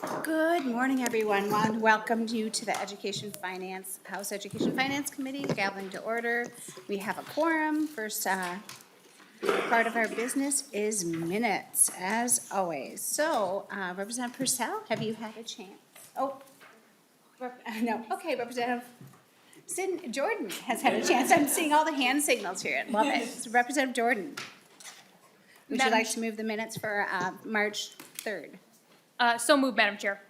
Good morning, everyone. Want to welcome you to the House Education Finance Committee, gathering to order. We have a quorum. First part of our business is minutes, as always. So, Representative Purcell, have you had a chance? Oh, no, okay, Representative Jordan has had a chance. I'm seeing all the hand signals here. Love it. So Representative Jordan, would you like to move the minutes for March 3rd? So moved, Madam Chair.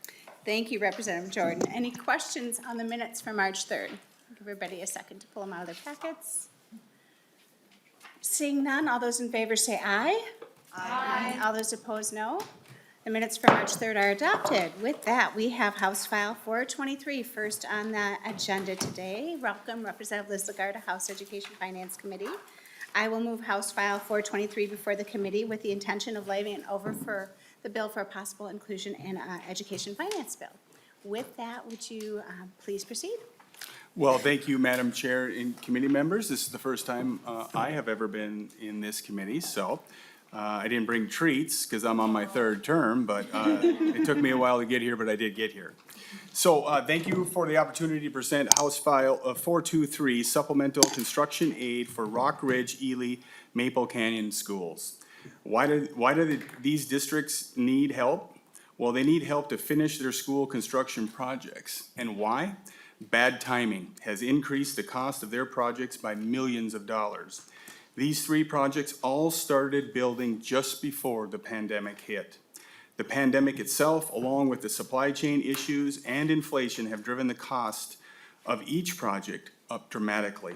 Thank you, Representative Jordan. Any questions on the minutes for March 3rd? Give everybody a second to pull them out of their packets. Seeing none, all those in favor say aye. Aye. All those opposed, no. The minutes for March 3rd are adopted. With that, we have House File 423 first on the agenda today. Welcome, Representative Lislegard to House Education Finance Committee. I will move House File 423 before the committee with the intention of laying it over for the bill for a possible inclusion in education finance bill. With that, would you please proceed? Well, thank you, Madam Chair and committee members. This is the first time I have ever been in this committee, so I didn't bring treats because I'm on my third term, but it took me a while to get here, but I did get here. So thank you for the opportunity to present House File 423, Supplemental Construction Aid for Rock Ridge, Ely, Maple Canyon Schools. Why do these districts need help? Well, they need help to finish their school construction projects. And why? Bad timing has increased the cost of their projects by millions of dollars. These three projects all started building just before the pandemic hit. The pandemic itself, along with the supply chain issues and inflation, have driven the cost of each project up dramatically.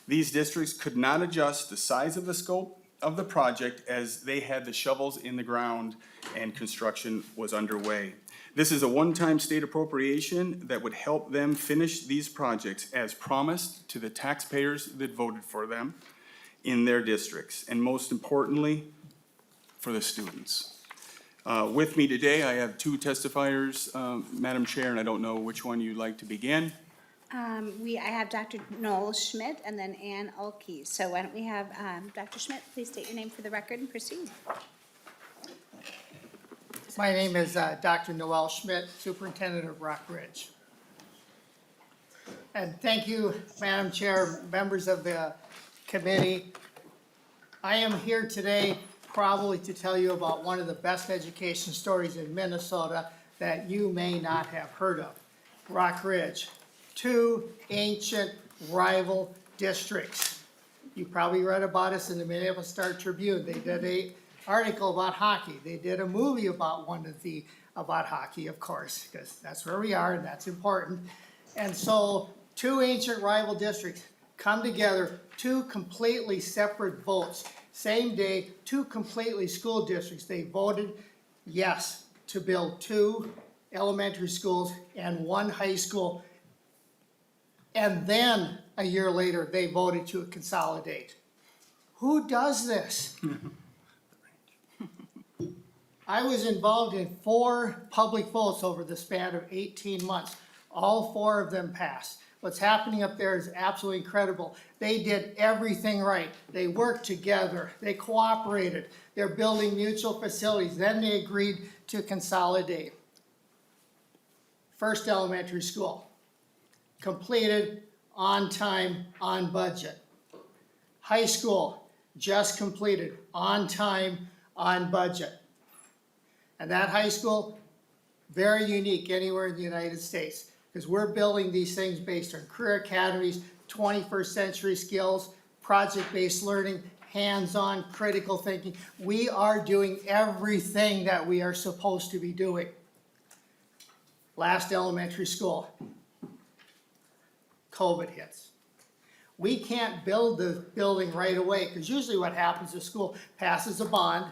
These districts could not adjust the size of the scope of the project as they had the shovels in the ground and construction was underway. This is a one-time state appropriation that would help them finish these projects as promised to the taxpayers that voted for them in their districts, and most importantly, for the students. With me today, I have two testifiers, Madam Chair, and I don't know which one you'd like to begin. I have Dr. Noel Schmidt and then Ann Ulke. So why don't we have Dr. Schmidt, please state your name for the record and proceed. My name is Dr. Noel Schmidt, Superintendent of Rock Ridge. And thank you, Madam Chair, members of the committee. I am here today probably to tell you about one of the best education stories in Minnesota that you may not have heard of. Rock Ridge, two ancient rival districts. You probably read about us in the Minneapolis Star Tribune. They did an article about hockey. They did a movie about about hockey, of course, because that's where we are and that's important. And so two ancient rival districts come together, two completely separate votes. Same day, two completely school districts. They voted yes to build two elementary schools and one high school. And then a year later, they voted to consolidate. Who does this? I was involved in 4 public votes over the span of 18 months. All 4 of them passed. What's happening up there is absolutely incredible. They did everything right. They worked together. They cooperated. They're building mutual facilities. Then they agreed to consolidate. First elementary school, completed, on time, on budget. High school, just completed, on time, on budget. And that high school, very unique anywhere in the United States, because we're building these things based on career academies, 21st century skills, project-based learning, hands-on critical thinking. We are doing everything that we are supposed to be doing. Last elementary school, COVID hits. We can't build the building right away, because usually what happens is school passes a bond,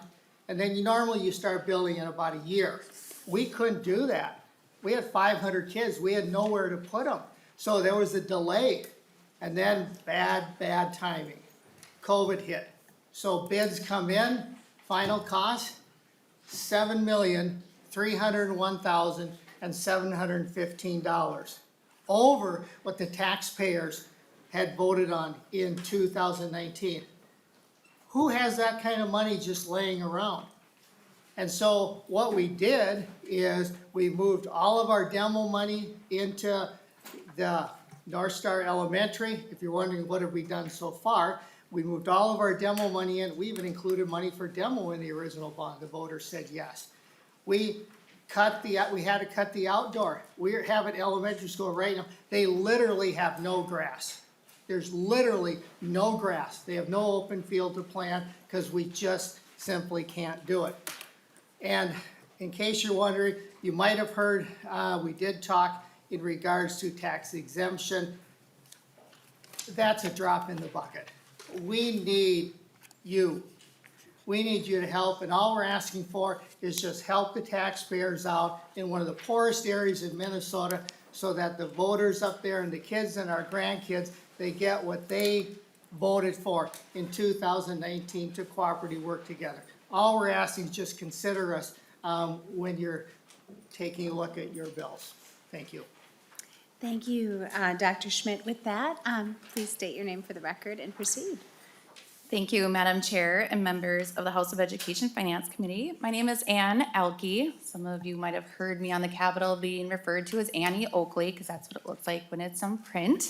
and then you start building in about a year. We couldn't do that. We had 500 kids. We had nowhere to put them. So there was a delay, and then bad timing. COVID hit. So bids come in, final cost, $7,301,715, over what the taxpayers had voted on in 2019. Who has that kind of money just laying around? And so what we did is we moved all of our demo money into the North Star Elementary. If you're wondering what have we done so far, we moved all of our demo money in. We even included money for demo in the original bond. The voters said yes. We had to cut the outdoor. We have an elementary school right now. They literally have no grass. There's literally no grass. They have no open field to plant because we just simply can't do it. And in case you're wondering, you might have heard, we did talk in regards to tax exemption. That's a drop in the bucket. We need you. We need you to help, and all we're asking for is just help the taxpayers out in one of the poorest areas in Minnesota so that the voters up there and the kids and our grandkids, they get what they voted for in 2019 to cooperatively work together. All we're asking is just consider us when you're taking a look at your bills. Thank you. Thank you, Dr. Schmidt. With that, please state your name for the record and proceed. Thank you, Madam Chair and members of the House of Education Finance Committee. My name is Ann Elke. Some of you might have heard me on the Capitol being referred to as Annie Oakley, because that's what it looks like when it's on print.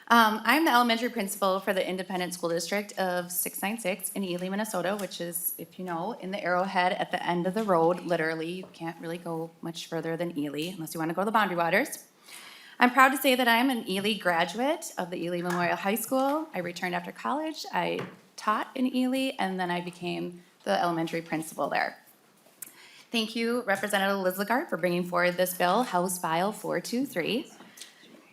I'm the elementary principal for the Independent School District of 696 in Ely, Minnesota, which is, if you know, in the Arrowhead at the end of the road. Literally, you can't really go much further than Ely unless you want to go to the Boundary Waters. I'm proud to say that I'm an Ely graduate of the Ely Memorial High School. I returned after college. I taught in Ely, and then I became the elementary principal there. Thank you, Representative Lislegard, for bringing forward this bill, House File 423.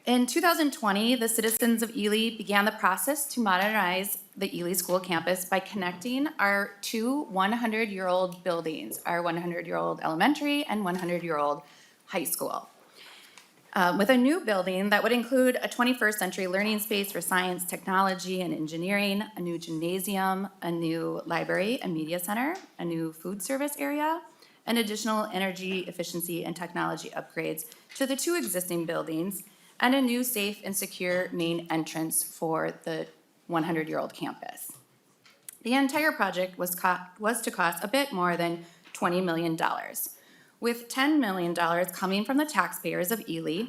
In 2020, the citizens of Ely began the process to modernize the Ely School campus by connecting our two 100-year-old buildings, our 100-year-old elementary and 100-year-old high school. With a new building that would include a 21st century learning space for science, technology, and engineering, a new gymnasium, a new library and media center, a new food service area, and additional energy efficiency and technology upgrades to the two existing buildings, and a new safe and secure main entrance for the 100-year-old campus. The entire project was to cost a bit more than $20 million. With $10 million coming from the taxpayers of Ely,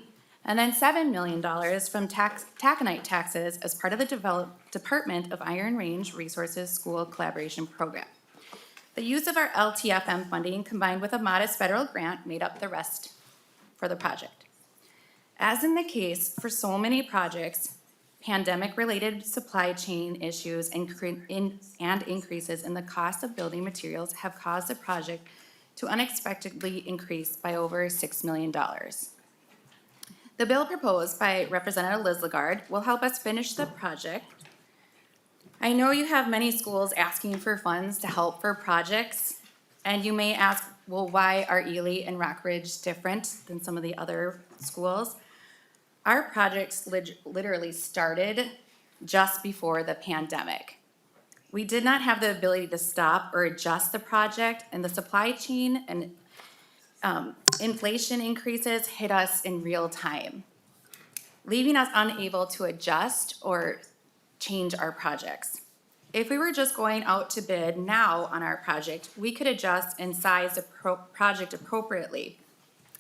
and then $7 million from taconite taxes as part of the Department of Iron Range Resources School Collaboration Program. The use of our LTFM funding combined with a modest federal grant made up the rest for the project. As in the case for so many projects, pandemic-related supply chain issues and increases in the cost of building materials have caused the project to unexpectedly increase by over $6 million. The bill proposed by Representative Lislegard will help us finish the project. I know you have many schools asking for funds to help for projects, and you may ask, well, why are Ely and Rockridge different than some of the other schools? Our projects literally started just before the pandemic. We did not have the ability to stop or adjust the project, and the supply chain and inflation increases hit us in real time, leaving us unable to adjust or change our projects. If we were just going out to bid now on our project, we could adjust and size the project appropriately.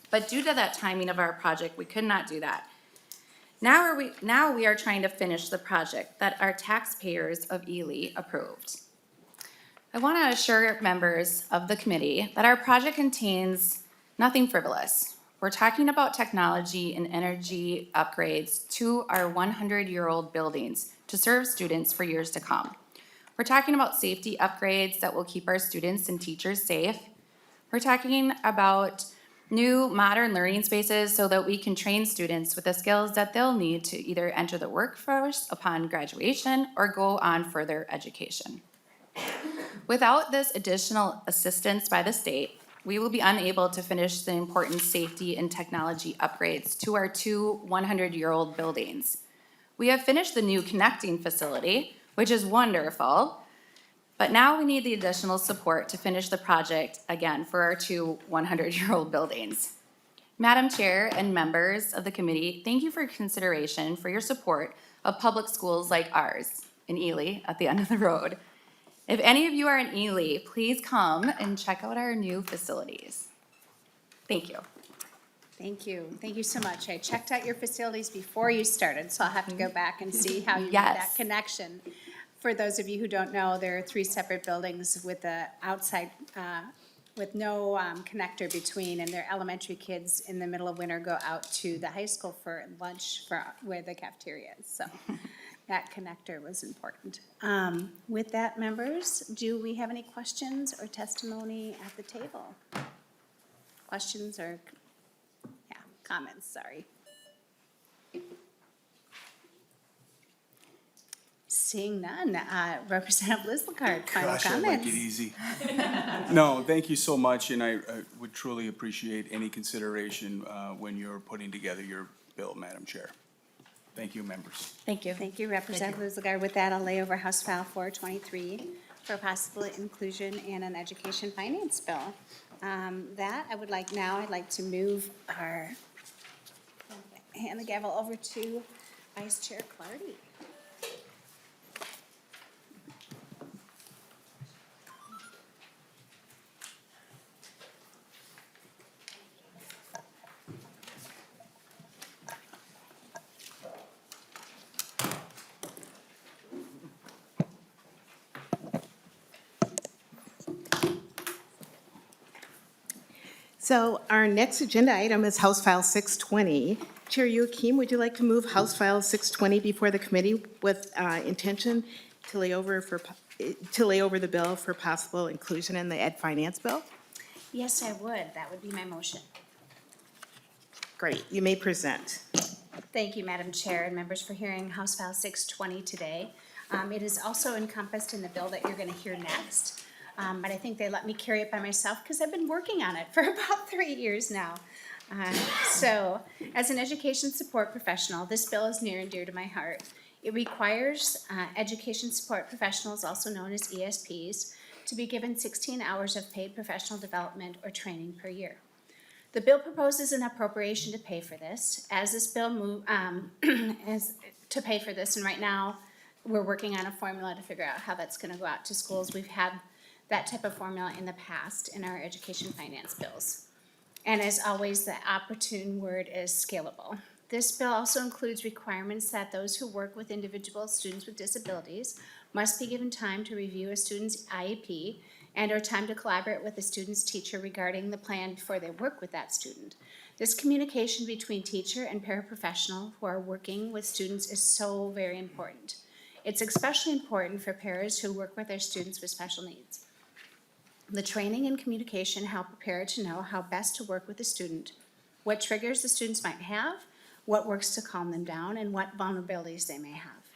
But due to that timing of our project, we could not do that. Now we are trying to finish the project that our taxpayers of Ely approved. I want to assure members of the committee that our project contains nothing frivolous. We're talking about technology and energy upgrades to our 100-year-old buildings to serve students for years to come. We're talking about safety upgrades that will keep our students and teachers safe. We're talking about new modern learning spaces so that we can train students with the skills that they'll need to either enter the workforce upon graduation or go on further education. Without this additional assistance by the state, we will be unable to finish the important safety and technology upgrades to our two 100-year-old buildings. We have finished the new connecting facility, which is wonderful, but now we need the additional support to finish the project again for our two 100-year-old buildings. Madam Chair and members of the committee, thank you for your consideration for your support of public schools like ours in Ely at the end of the road. If any of you are in Ely, please come and check out our new facilities. Thank you. Thank you. Thank you so much. I checked out your facilities before you started, so I'll have to go back and see how you made that Yes. connection. For those of you who don't know, there are 3 separate buildings with the outside, with no connector between, and their elementary kids in the middle of winter go out to the high school for lunch for where the cafeteria is. So that connector was important. With that, members, do we have any questions or testimony at the table? Questions or, yeah, comments, sorry. Seeing none, Representative Lislegard, final Gosh, I like it comments. easy. No, thank you so much, and I would truly appreciate any consideration when you're putting together your bill, Madam Chair. Thank you, members. Thank you. Thank you, Representative Lislegard. With that, I'll lay over House File 423 for possible inclusion in an education finance bill. I'd like to move hand the gavel over to Vice Chair Clardy. So our next agenda item is House File 620. Chair Youakim, would you like to move House File 620 before the committee with intention to lay over the bill for possible inclusion in the Ed Finance Bill? Yes, I would. That would be my motion. Great, you may present. Thank you, Madam Chair and members, for hearing House File 620 today. It is also encompassed in the bill that you're going to hear next. But I think they let me carry it by myself because I've been working on it for about 3 years now. So, as an education support professional, this bill is near and dear to my heart. It requires education support professionals, also known as ESPs, to be given 16 hours of paid professional development or training per year. The bill proposes an appropriation to pay for this. As this bill is to pay for this, and right now we're working on a formula to figure out how that's going to go out to schools. We've had that type of formula in the past in our education finance bills. And as always, the opportune word is scalable. This bill also includes requirements that those who work with individual students with disabilities must be given time to review a student's IEP and or time to collaborate with the student's teacher regarding the plan before they work with that student. This communication between teacher and paraprofessional who are working with students is so very important. It's especially important for paras who work with their students with special needs. The training and communication help a para to know how best to work with the student, what triggers the students might have, what works to calm them down, and what vulnerabilities they may have.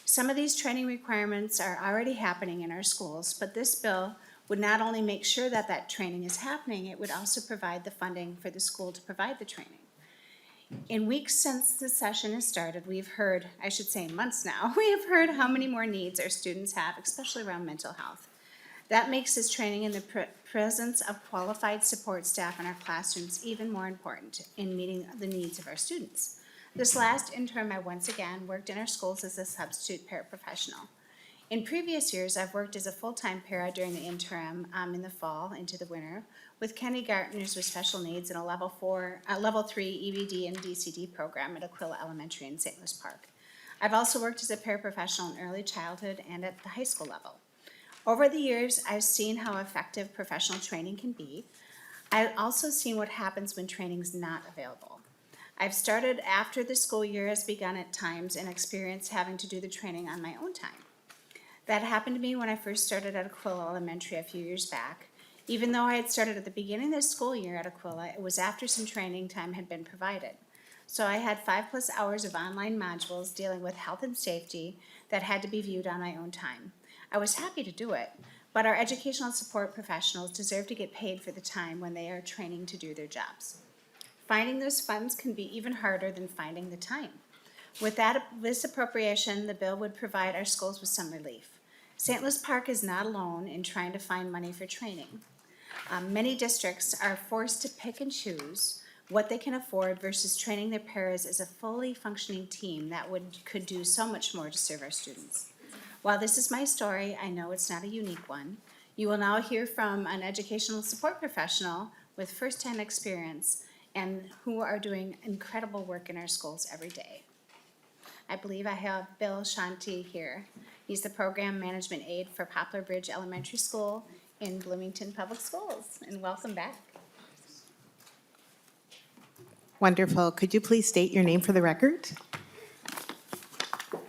Some of these training requirements are already happening in our schools, but this bill would not only make sure that that training is happening, it would also provide the funding for the school to provide the training. In weeks since the session has started, we've heard, I should say months now, we have heard how many more needs our students have, especially around mental health. That makes this training in the presence of qualified support staff in our classrooms even more important in meeting the needs of our students. This last interim, I once again worked in our schools as a substitute paraprofessional. In previous years, I've worked as a full-time para during the interim in the fall into the winter with kindergartners with special needs in a level 3 EBD and DCD program at Aquila Elementary in St. Louis Park. I've also worked as a paraprofessional in early childhood and at the high school level. Over the years, I've seen how effective professional training can be. I've also seen what happens when training is not available. I've started after the school year has begun at times and experienced having to do the training on my own time. That happened to me when I first started at Aquila Elementary a few years back. Even though I had started at the beginning of the school year at Aquila, it was after some training time had been provided. So I had 5+ hours of online modules dealing with health and safety that had to be viewed on my own time. I was happy to do it, but our educational support professionals deserve to get paid for the time when they are training to do their jobs. Finding those funds can be even harder than finding the time. With this appropriation, the bill would provide our schools with some relief. St. Louis Park is not alone in trying to find money for training. Many districts are forced to pick and choose what they can afford versus training their paras as a fully functioning team that could do so much more to serve our students. While this is my story, I know it's not a unique one. You will now hear from an educational support professional with firsthand experience and who are doing incredible work in our schools every day. I believe I have Bill Shanti here. He's the program management aide for Poplar Bridge Elementary School in Bloomington Public Schools, and welcome back. Wonderful. Could you please state your name for the record?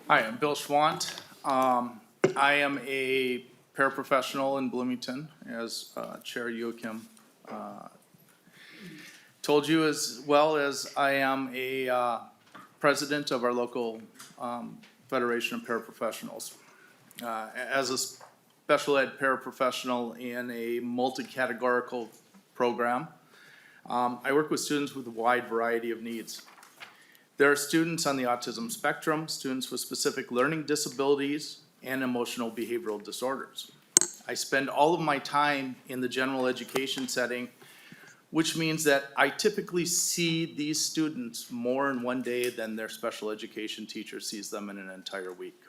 Hi, I'm Bill Schwant. I am a paraprofessional in Bloomington, as Chair Youakim told you, as well as I am a president of our local Federation of Paraprofessionals. As a special ed paraprofessional in a multi-categorical program, I work with students with a wide variety of needs. There are students on the autism spectrum, students with specific learning disabilities, and emotional behavioral disorders. I spend all of my time in the general education setting, which means that I typically see these students more in one day than their special education teacher sees them in an entire week.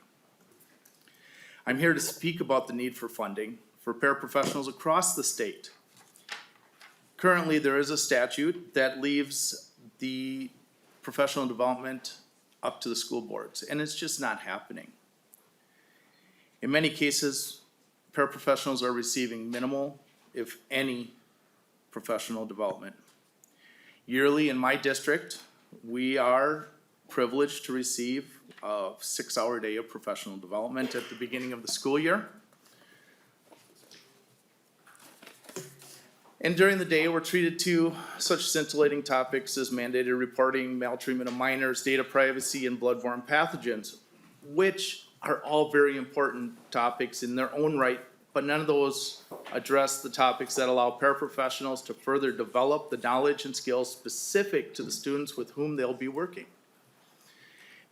I'm here to speak about the need for funding for paraprofessionals across the state. Currently, there is a statute that leaves the professional development up to the school boards, and it's just not happening. In many cases, paraprofessionals are receiving minimal, if any, professional development. Yearly in my district, we are privileged to receive a 6-hour day of professional development at the beginning of the school year. And during the day, we're treated to such scintillating topics as mandated reporting, maltreatment of minors, data privacy, and bloodborne pathogens, which are all very important topics in their own right, but none of those address the topics that allow paraprofessionals to further develop the knowledge and skills specific to the students with whom they'll be working.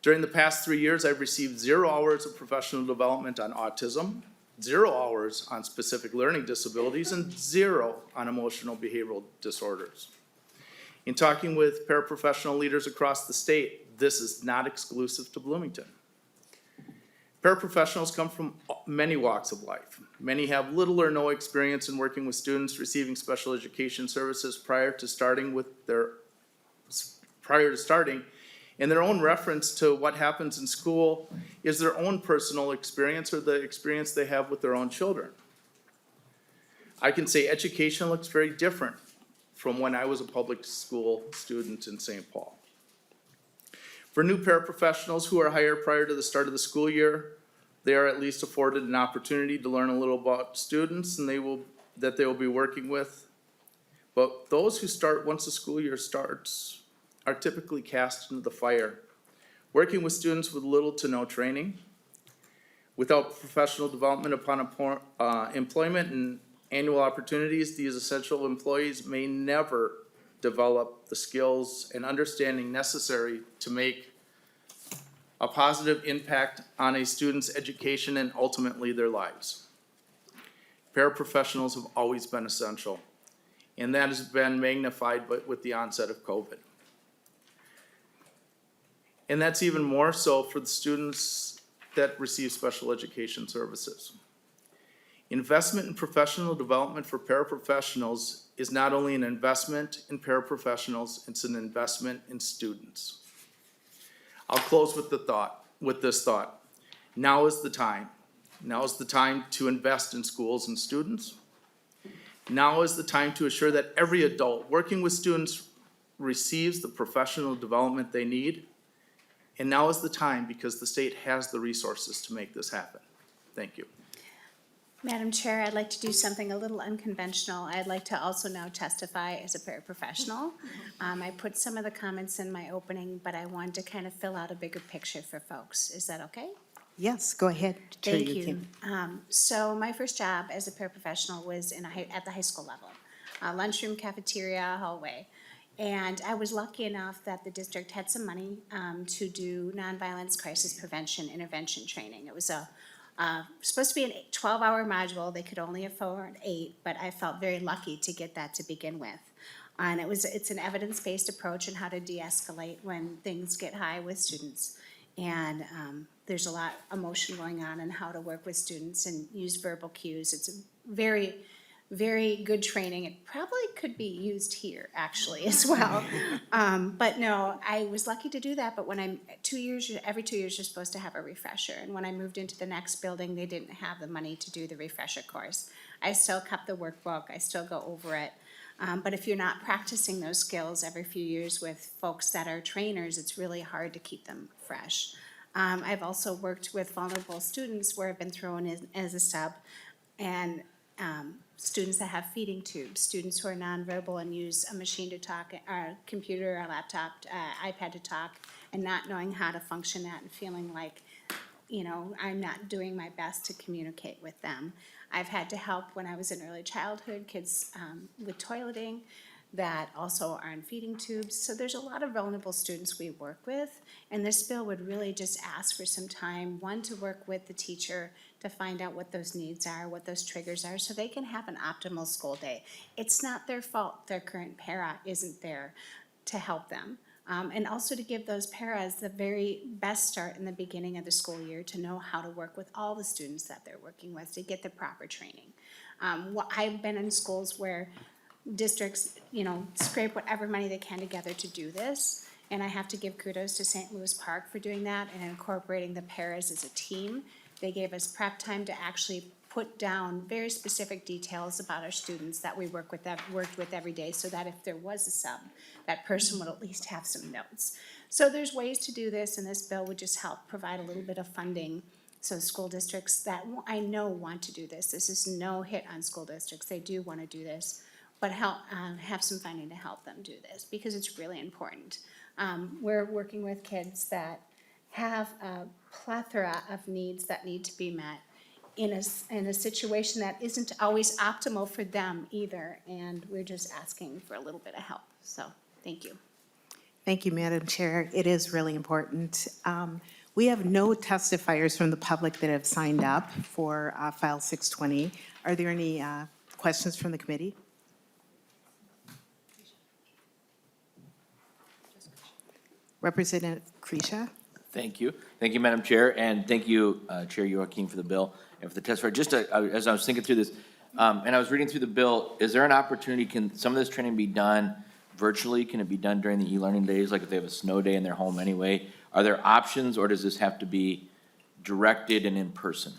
During the past 3 years, I've received 0 hours of professional development on autism, 0 hours on specific learning disabilities, and 0 on emotional behavioral disorders. In talking with paraprofessional leaders across the state, this is not exclusive to Bloomington. Paraprofessionals come from many walks of life. Many have little or no experience in working with students receiving special education services prior to starting, and their own reference to what happens in school is their own personal experience or the experience they have with their own children. I can say education looks very different from when I was a public school student in St. Paul. For new paraprofessionals who are hired prior to the start of the school year, they are at least afforded an opportunity to learn a little about students and that they will be working with. But those who start once the school year starts are typically cast into the fire, working with students with little to no training. Without professional development upon employment and annual opportunities, these essential employees may never develop the skills and understanding necessary to make a positive impact on a student's education and ultimately their lives. Paraprofessionals have always been essential, and that has been magnified with the onset of COVID. And that's even more so for the students that receive special education services. Investment in professional development for paraprofessionals is not only an investment in paraprofessionals, it's an investment in students. I'll close with this thought. Now is the time. Now is the time to invest in schools and students. Now is the time to assure that every adult working with students receives the professional development they need. And now is the time because the state has the resources to make this happen. Thank you. Madam Chair, I'd like to do something a little unconventional. I'd like to also now testify as a paraprofessional. I put some of the comments in my opening, but I wanted to kind of fill out a bigger picture for folks. Is that okay? Yes, go ahead. Chair Thank you. Youakim. So my first job as a paraprofessional was at the high school level, lunchroom, cafeteria, hallway. And I was lucky enough that the district had some money to do nonviolence crisis prevention intervention training. It was supposed to be a 12-hour module. They could only afford 8, but I felt very lucky to get that to begin with. And it's an evidence-based approach on how to de-escalate when things get high with students. And there's a lot of emotion going on and how to work with students and use verbal cues. It's a very, very good training. It probably could be used here, actually, as well. But no, I was lucky to do that, but when I'm 2 years, every 2 years, you're supposed to have a refresher. And when I moved into the next building, they didn't have the money to do the refresher course. I still kept the workbook, I still go over it. But if you're not practicing those skills every few years with folks that are trainers, it's really hard to keep them fresh. I've also worked with vulnerable students where I've been thrown in as a sub, and students that have feeding tubes, students who are nonverbal and use a machine to talk, or a computer, or a laptop, iPad to talk, and not knowing how to function that and feeling like, you know, I'm not doing my best to communicate with them. I've had to help when I was in early childhood, kids with toileting that also are in feeding tubes. So there's a lot of vulnerable students we work with, and this bill would really just ask for some time, one, to work with the teacher to find out what those needs are, what those triggers are, so they can have an optimal school day. It's not their fault their current para isn't there to help them. And also to give those paras the very best start in the beginning of the school year to know how to work with all the students that they're working with, to get the proper training. I've been in schools where districts, you know, scrape whatever money they can together to do this. And I have to give kudos to St. Louis Park for doing that and incorporating the paras as a team. They gave us prep time to actually put down very specific details about our students that we worked with every day, so that if there was a sub, that person would at least have some notes. So there's ways to do this, and this bill would just help provide a little bit of funding. So school districts that I know want to do this is no hit on school districts, they do want to do this, but help, have some funding to help them do this, because it's really important. We're working with kids that have a plethora of needs that need to be met in a situation that isn't always optimal for them either, and we're just asking for a little bit of help. So, thank you. Thank you, Madam Chair. It is really important. We have no testifiers from the public that have signed up for File 620. Are there any questions from the committee? Representative Kresha? Thank you. Thank you, Madam Chair, and thank you, Chair Youakim, for the bill and for the testifier. Just as I was thinking through this, and I was reading through the bill, is there an opportunity, can some of this training be done virtually? Can it be done during the e-learning days, like if they have a snow day and they're home anyway? Are there options, or does this have to be directed and in person?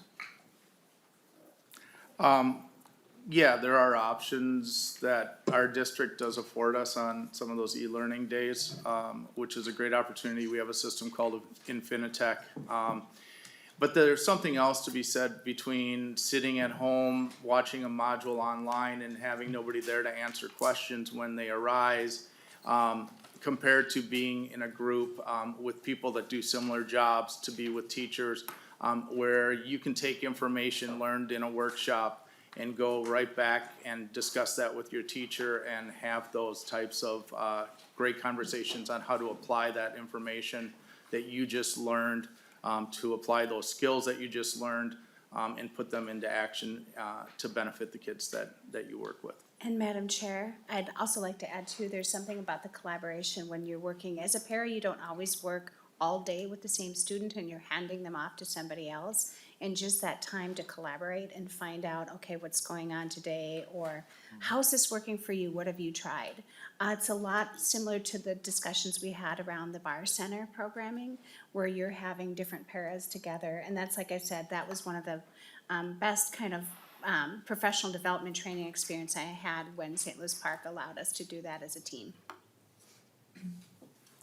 Yeah, there are options that our district does afford us on some of those e-learning days, which is a great opportunity. We have a system called Infinitech. But there's something else to be said between sitting at home, watching a module online, and having nobody there to answer questions when they arise, compared to being in a group with people that do similar jobs, to be with teachers, where you can take information learned in a workshop and go right back and discuss that with your teacher and have those types of great conversations on how to apply that information that you just learned, to apply those skills that you just learned, and put them into action to benefit the kids that you work with. And Madam Chair, I'd also like to add too, there's something about the collaboration when you're working. As a para, you don't always work all day with the same student and you're handing them off to somebody else. And just that time to collaborate and find out, okay, what's going on today, or how's this working for you? What have you tried? It's a lot similar to the discussions we had around the Bar Center programming, where you're having different paras together. And that's, like I said, that was one of the best kind of professional development training experience I had when St. Louis Park allowed us to do that as a team.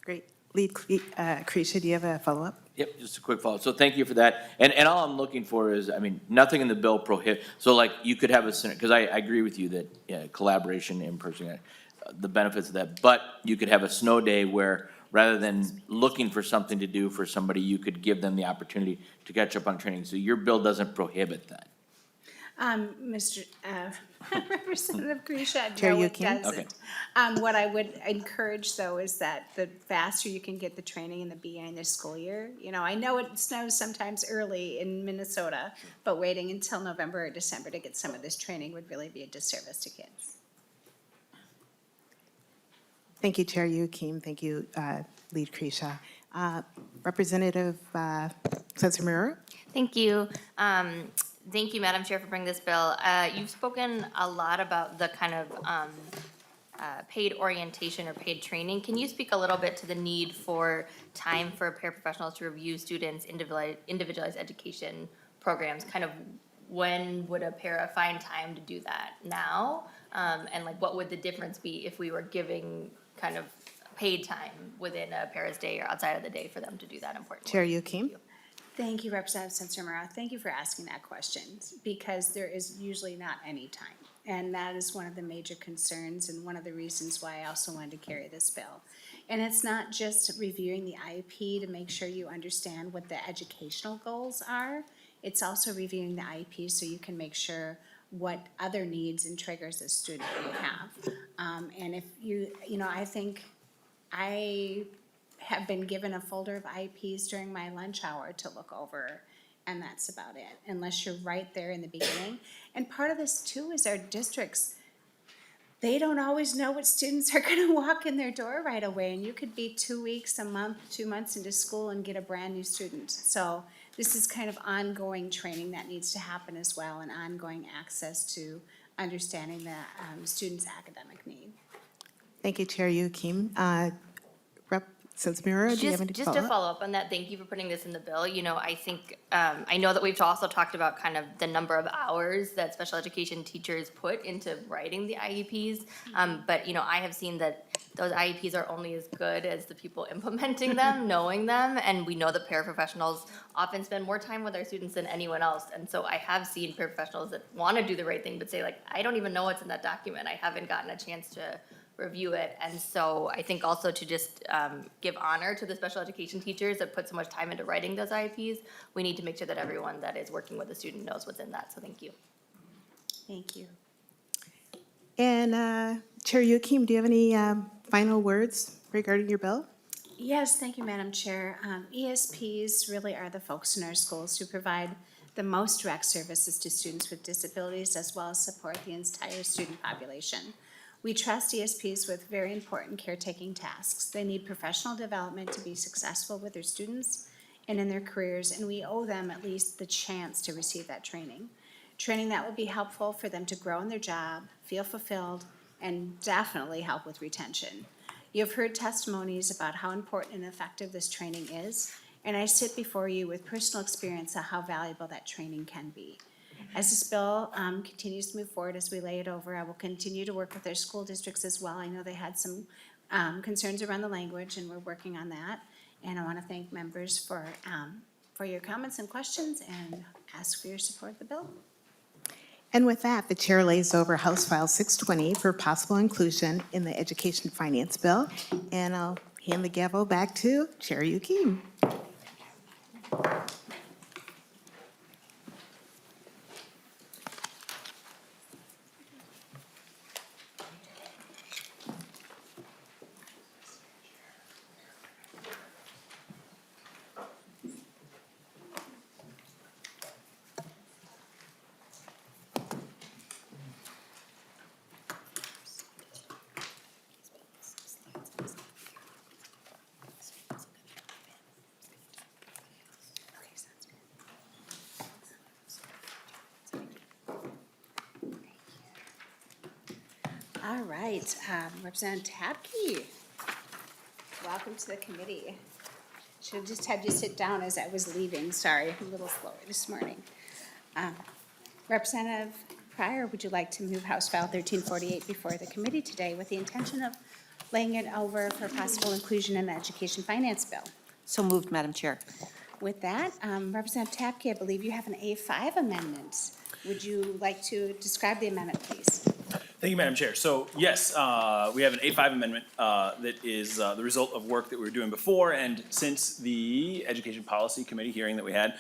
Great. Lead Kresha, do you have a follow-up? Yep, just a quick follow-up. So thank you for that. And all I'm looking for is, I mean, nothing in the bill prohibit, so like you could have a, because I agree with you that collaboration in person, the benefits of that, but you could have a snow day where rather than looking for something to do for somebody, you could give them the opportunity to catch up on training. So your bill doesn't prohibit that. Representative Grisha, Chair no, it Youakim? doesn't. What I would encourage though is that the faster you can get the training in the beginning of the school year, you know, I know it snows sometimes early in Minnesota, but waiting until November or December to get some of this training would really be a disservice to kids. Thank you, Chair Youakim. Thank you, Lead Kresha. Representative Sensimura? Thank you. Thank you, Madam Chair, for bringing this bill. You've spoken a lot about the kind of paid orientation or paid training. Can you speak a little bit to the need for time for paraprofessionals to review students' individualized education programs? Kind of when would a para find time to do that now? And like what would the difference be if we were giving kind of paid time within a para's day or outside of the day for them to do that important work? Chair Youakim? Thank you, Representative Sensimura. Thank you for asking that question, because there is usually not any time. And that is one of the major concerns and one of the reasons why I also wanted to carry this bill. And it's not just reviewing the IEP to make sure you understand what the educational goals are. It's also reviewing the IEP so you can make sure what other needs and triggers a student may have. And if I think I have been given a folder of IEPs during my lunch hour to look over, and that's about it, unless you're right there in the beginning. And part of this too is our districts, they don't always know what students are gonna walk in their door right away, and you could be 2 weeks, a month, 2 months into school and get a brand new student. So this is kind of ongoing training that needs to happen as well, and ongoing access to understanding the student's academic need. Thank you, Chair Youakim. Rep. Sensimura, do you have any Just to follow-up? follow up on that, thank you for putting this in the bill. I think, I know that we've also talked about kind of the number of hours that special education teachers put into writing the IEPs. But, I have seen that those IEPs are only as good as the people implementing them, knowing them. And we know that paraprofessionals often spend more time with our students than anyone else. And so I have seen paraprofessionals that want to do the right thing, but say like, I don't even know what's in that document. I haven't gotten a chance to review it. And so I think also to just give honor to the special education teachers that put so much time into writing those IEPs, we need to make sure that everyone that is working with the student knows what's in that. So thank you. Thank you. And Chair Youakim, do you have any final words regarding your bill? Yes, thank you, Madam Chair. ESPs really are the folks in our schools who provide the most direct services to students with disabilities, as well as support the entire student population. We trust ESPs with very important caretaking tasks. They need professional development to be successful with their students and in their careers, and we owe them at least the chance to receive that training. Training that will be helpful for them to grow in their job, feel fulfilled, and definitely help with retention. You've heard testimonies about how important and effective this training is, and I sit before you with personal experience of how valuable that training can be. As this bill continues to move forward, as we lay it over, I will continue to work with our school districts as well. I know they had some concerns around the language, and we're working on that. And I want to thank members for your comments and questions, and ask for your support of the bill. And with that, the chair lays over House File 620 for possible inclusion in the Education Finance Bill. And I'll hand the gavel back to Chair Youakim. All right, Representative Tabke, welcome to the committee. Should have just had you sit down as I was leaving, sorry, a little slower this morning. Representative Pryor, would you like to move House File 1348 before the committee today with the intention of laying it over for possible inclusion in the Education Finance Bill? So moved, Madam Chair. With that, Representative Tabke, I believe you have an A5 amendment. Would you like to describe the amendment, please? Thank you, Madam Chair. So yes, we have an A5 amendment that is the result of work that we were doing before, and since the Education Policy Committee hearing that we had,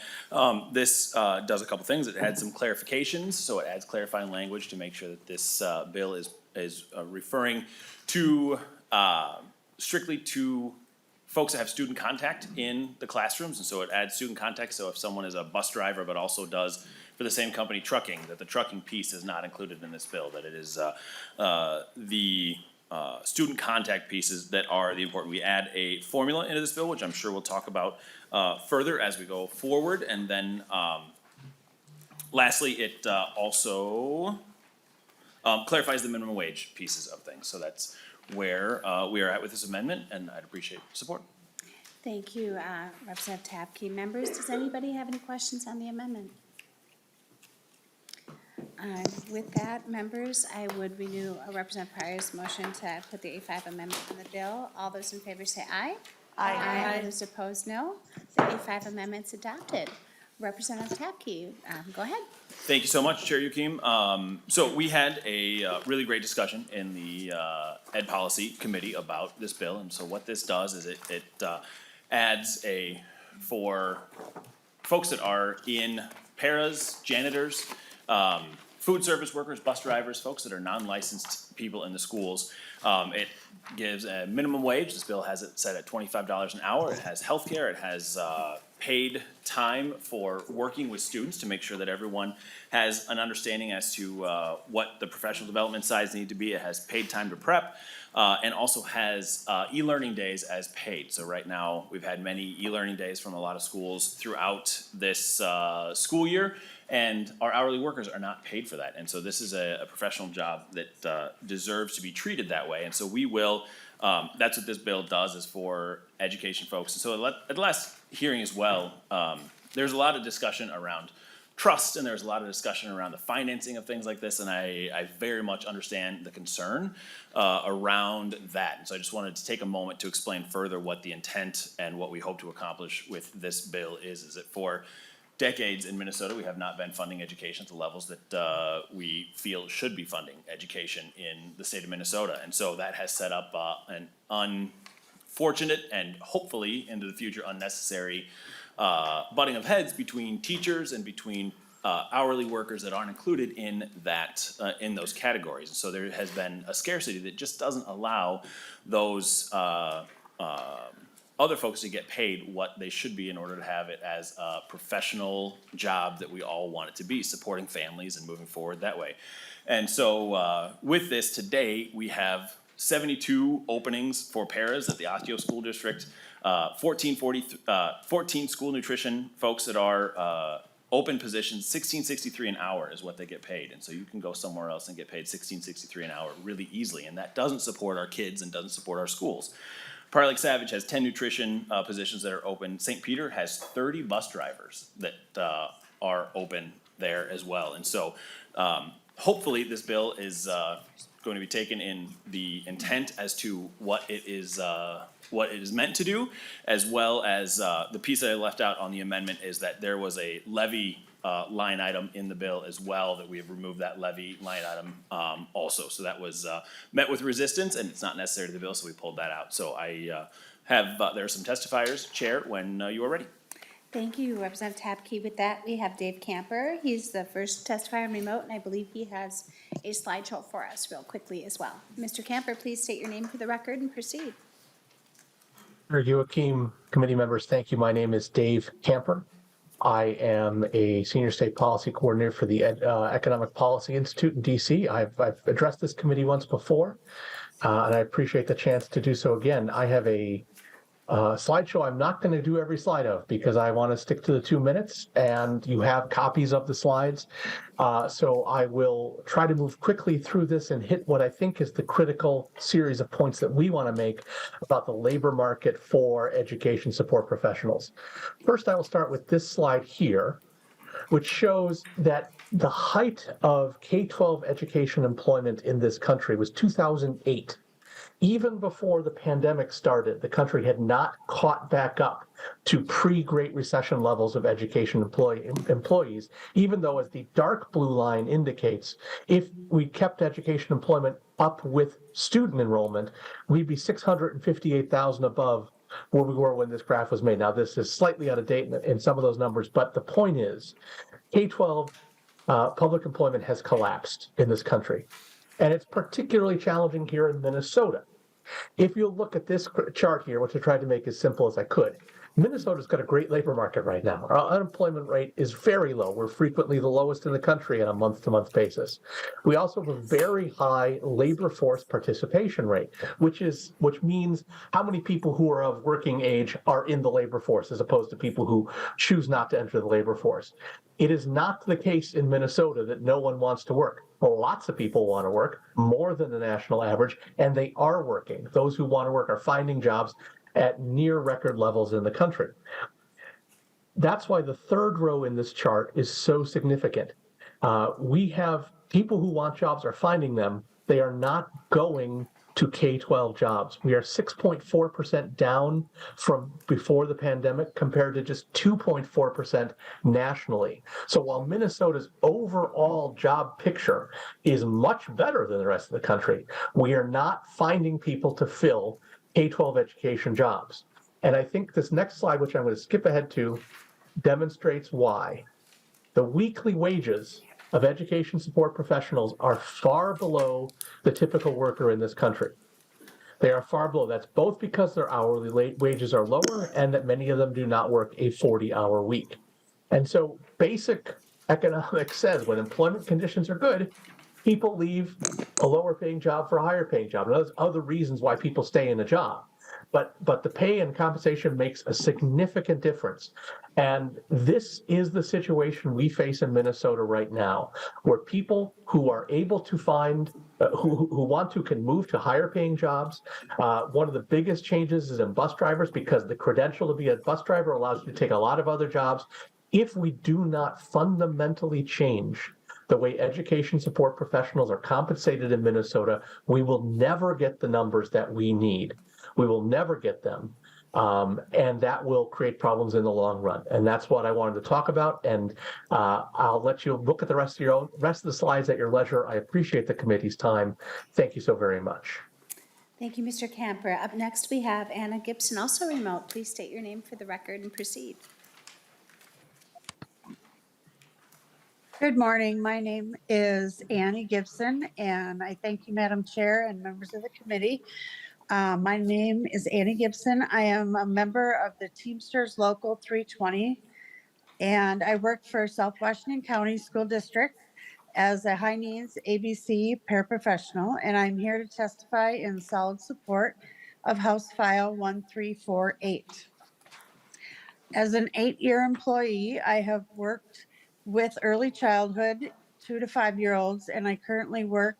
this does a couple things. It adds some clarifications, so it adds clarifying language to make sure that this bill is referring to strictly to folks that have student contact in the classrooms, and so it adds student contact. So if someone is a bus driver but also does for the same company trucking, that the trucking piece is not included in this bill, that it is the student contact pieces that are the important. We add a formula into this bill, which I'm sure we'll talk about further as we go forward. And then lastly, it also clarifies the minimum wage pieces of things. So that's where we are at with this amendment, and I'd appreciate support. Thank you, Representative Tabke. Members, does anybody have any questions on the amendment? With that, members, I would renew Representative Pryor's motion to put the A5 amendment on the bill. All those in favor say aye. Aye. All those opposed, no. The A5 amendment's adopted. Representative Tabke, go ahead. Thank you so much, Chair Youakim. So we had a really great discussion in the Ed Policy Committee about this bill, and so what this does is it adds for folks that are in paras, janitors, food service workers, bus drivers, folks that are non-licensed people in the schools. It gives a minimum wage. This bill has it set at $25 an hour. It has healthcare. It has paid time for working with students to make sure that everyone has an understanding as to what the professional development sides need to be. It has paid time to prep, and also has e-learning days as paid. So right now, we've had many e-learning days from a lot of schools throughout this school year, and our hourly workers are not paid for that. And so this is a professional job that deserves to be treated that way. And so we will, that's what this bill does, is for education folks. And so at the last hearing as well, there's a lot of discussion around trust, and there's a lot of discussion around the financing of things like this, and I very much understand the concern around that. And so I just wanted to take a moment to explain further what the intent and what we hope to accomplish with this bill is that for decades in Minnesota, we have not been funding education at the levels that we feel should be funding education in the state of Minnesota. And so that has set up an unfortunate and hopefully into the future unnecessary butting of heads between teachers and between hourly workers that aren't included in that, in those categories. And so there has been a scarcity that just doesn't allow those other folks to get paid what they should be in order to have it as a professional job that we all want it to be, supporting families and moving forward that way. And so with this today, we have 72 openings for paras at the Osseo School District, 14 school nutrition folks that are open positions. $16.63 an hour is what they get paid. And so you can go somewhere else and get paid $16.63 an hour really easily. And that doesn't support our kids and doesn't support our schools. Prior Lake Savage has 10 nutrition positions that are open. St. Peter has 30 bus drivers that are open there as well. And so hopefully this bill is going to be taken in the intent as to what it is meant to do, as well as the piece that I left out on the amendment is that there was a levy line item in the bill as well, that we have removed that levy line item also. So that was met with resistance, and it's not necessary to the bill, so we pulled that out. So I have, there are some testifiers, Chair, when you are ready. Thank you, Representative Tabke. With that, we have Dave Camper. He's the first testifier on remote, and I believe he has a slideshow for us real quickly as well. Mr. Camper, please state your name for the record and proceed. Youakim, committee members, thank you. My name is Dave Camper. I am a senior state policy coordinator for the Economic Policy Institute in DC. I've addressed this committee once before, and I appreciate the chance to do so again. I have a slideshow I'm not going to do every slide of because I want to stick to the 2 minutes, and you have copies of the slides. So I will try to move quickly through this and hit what I think is the critical series of points that we want to make about the labor market for education support professionals. First, I will start with this slide here, which shows that the height of K-12 education employment in this country was 2008. Even before the pandemic started, the country had not caught back up to pre-Great Recession levels of education employees, even though, as the dark blue line indicates, if we kept education employment up with student enrollment, we'd be 658,000 above where we were when this graph was made. Now, this is slightly out of date in some of those numbers, but the point is, K-12 public employment has collapsed in this country. And it's particularly challenging here in Minnesota. If you look at this chart here, which I tried to make as simple as I could, Minnesota's got a great labor market right now. Our unemployment rate is very low. We're frequently the lowest in the country on a month-to-month basis. We also have a very high labor force participation rate, which means how many people who are of working age are in the labor force as opposed to people who choose not to enter the labor force. It is not the case in Minnesota that no one wants to work. Lots of people want to work, more than the national average, and they are working. Those who want to work are finding jobs at near record levels in the country. That's why the third row in this chart is so significant. We have people who want jobs are finding them. They are not going to K-12 jobs. We are 6.4% down from before the pandemic compared to just 2.4% nationally. So while Minnesota's overall job picture is much better than the rest of the country, we are not finding people to fill K-12 education jobs. And I think this next slide, which I'm going to skip ahead to, demonstrates why. The weekly wages of education support professionals are far below the typical worker in this country. They are far below. That's both because their hourly wages are lower and that many of them do not work a 40-hour week. And so basic economics says when employment conditions are good, people leave a lower paying job for a higher paying job. And there's other reasons why people stay in a job. But the pay and compensation makes a significant difference. And this is the situation we face in Minnesota right now, where people who are able to find, who want to can move to higher paying jobs. One of the biggest changes is in bus drivers because the credential to be a bus driver allows you to take a lot of other jobs. If we do not fundamentally change the way education support professionals are compensated in Minnesota, we will never get the numbers that we need. We will never get them. And that will create problems in the long run. And that's what I wanted to talk about. And I'll let you look at the rest of the slides at your leisure. I appreciate the committee's time. Thank you so very much. Thank you, Mr. Camper. Up next, we have Anna Gibson, also remote. Please state your name for the record and proceed. Good morning. My name is Annie Gibson, and I thank you, Madam Chair and members of the committee. My name is Annie Gibson. I am a member of the Teamsters Local 320, and I work for South Washington County School District as a high needs ABC paraprofessional, and I'm here to testify in solid support of House File 1348. As an 8-year employee, I have worked with early childhood 2 to 5-year-olds, and I currently work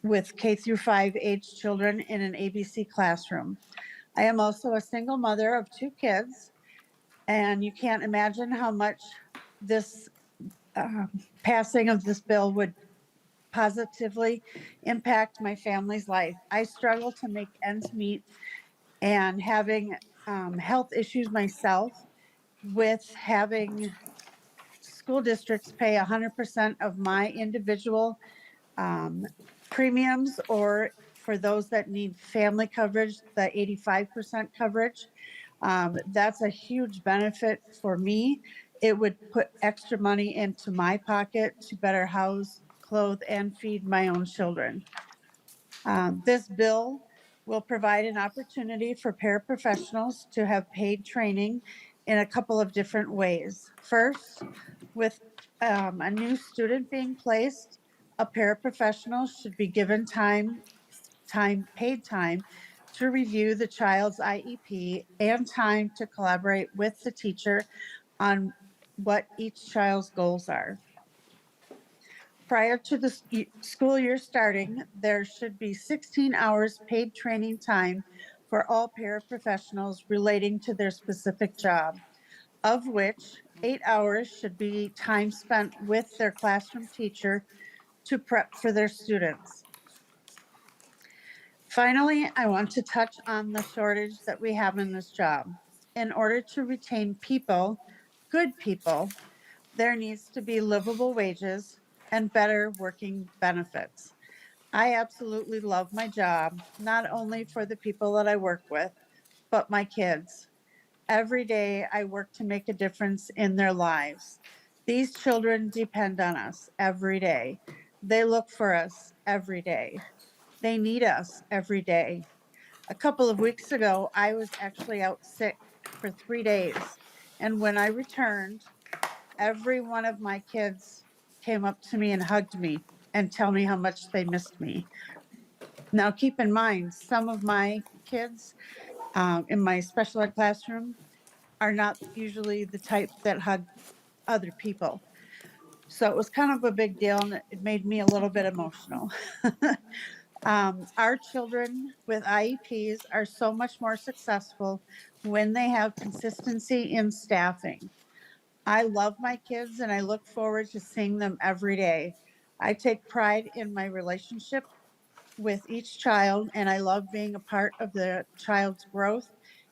with K through 5 age children in an ABC classroom. I am also a single mother of 2 kids, and you can't imagine how much this passing of this bill would positively impact my family's life. I struggle to make ends meet, and having health issues myself, with having school districts pay 100% of my individual premiums, or for those that need family coverage, the 85% coverage. That's a huge benefit for me. It would put extra money into my pocket to better house, clothe, and feed my own children. This bill will provide an opportunity for paraprofessionals to have paid training in a couple of different ways. First, with a new student being placed, a paraprofessional should be given paid time to review the child's IEP and time to collaborate with the teacher on what each child's goals are. Prior to the school year starting, there should be 16 hours paid training time for all paraprofessionals relating to their specific job, of which 8 hours should be time spent with their classroom teacher to prep for their students. Finally, I want to touch on the shortage that we have in this job. In order to retain people, good people, there needs to be livable wages and better working benefits. I absolutely love my job, not only for the people that I work with, but my kids. Every day I work to make a difference in their lives. These children depend on us every day. They look for us every day. They need us every day. A couple of weeks ago, I was actually out sick for 3 days. And when I returned, every one of my kids came up to me and hugged me and tell me how much they missed me. Now, keep in mind, some of my kids in my special ed classroom are not usually the type that hug other people. So it was kind of a big deal and it made me a little bit emotional. Our children with IEPs are so much more successful when they have consistency in staffing. I love my kids and I look forward to seeing them every day. I take pride in my relationship with each child, and I love being a part of the child's growth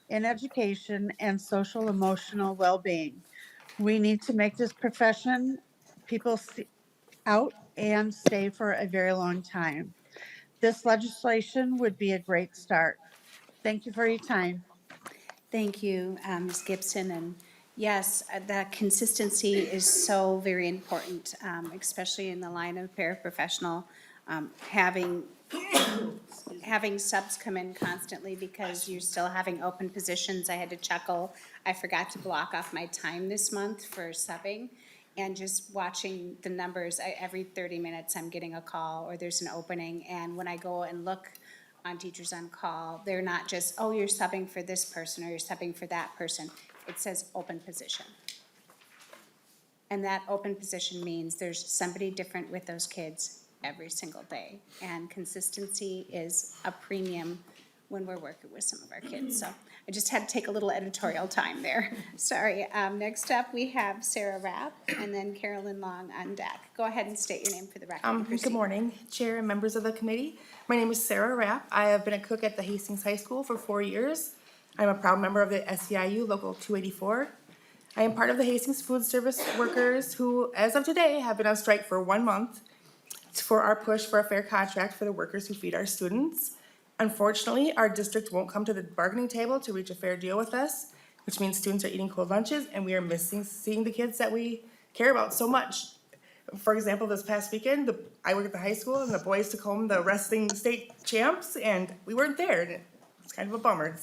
in education and social emotional well-being. We need to make this profession people see out and stay for a very long time. This legislation would be a great start. Thank you for your time. Thank you, Ms. Gibson, and yes, that consistency is so very important, especially in the line of paraprofessional. Having subs come in constantly because you're still having open positions. I had to chuckle. I forgot to block off my time this month for subbing. And just watching the numbers, every 30 minutes, I'm getting a call or there's an opening. And when I go and look on Teachers on Call, they're not just, oh, you're subbing for this person or you're subbing for that person. It says open position. And that open position means there's somebody different with those kids every single day. And consistency is a premium when we're working with some of our kids. So I just had to take a little editorial time there. Sorry. Next up, we have Sarah Rapp and then Carolyn Long on deck. Go ahead and state your name for the record. and Good proceed. morning, Chair and members of the committee. My name is Sarah Rapp. I have been a cook at the Hastings High School for 4 years. I'm a proud member of the SEIU Local 284. I am part of the Hastings Food Service workers who, as of today, have been on strike for 1 month for our push for a fair contract for the workers who feed our students. Unfortunately, our district won't come to the bargaining table to reach a fair deal with us, which means students are eating cold lunches and we are missing seeing the kids that we care about so much. For example, this past weekend, I work at the high school and the boys took home the wrestling state champs and we weren't there, and it's kind of a bummer.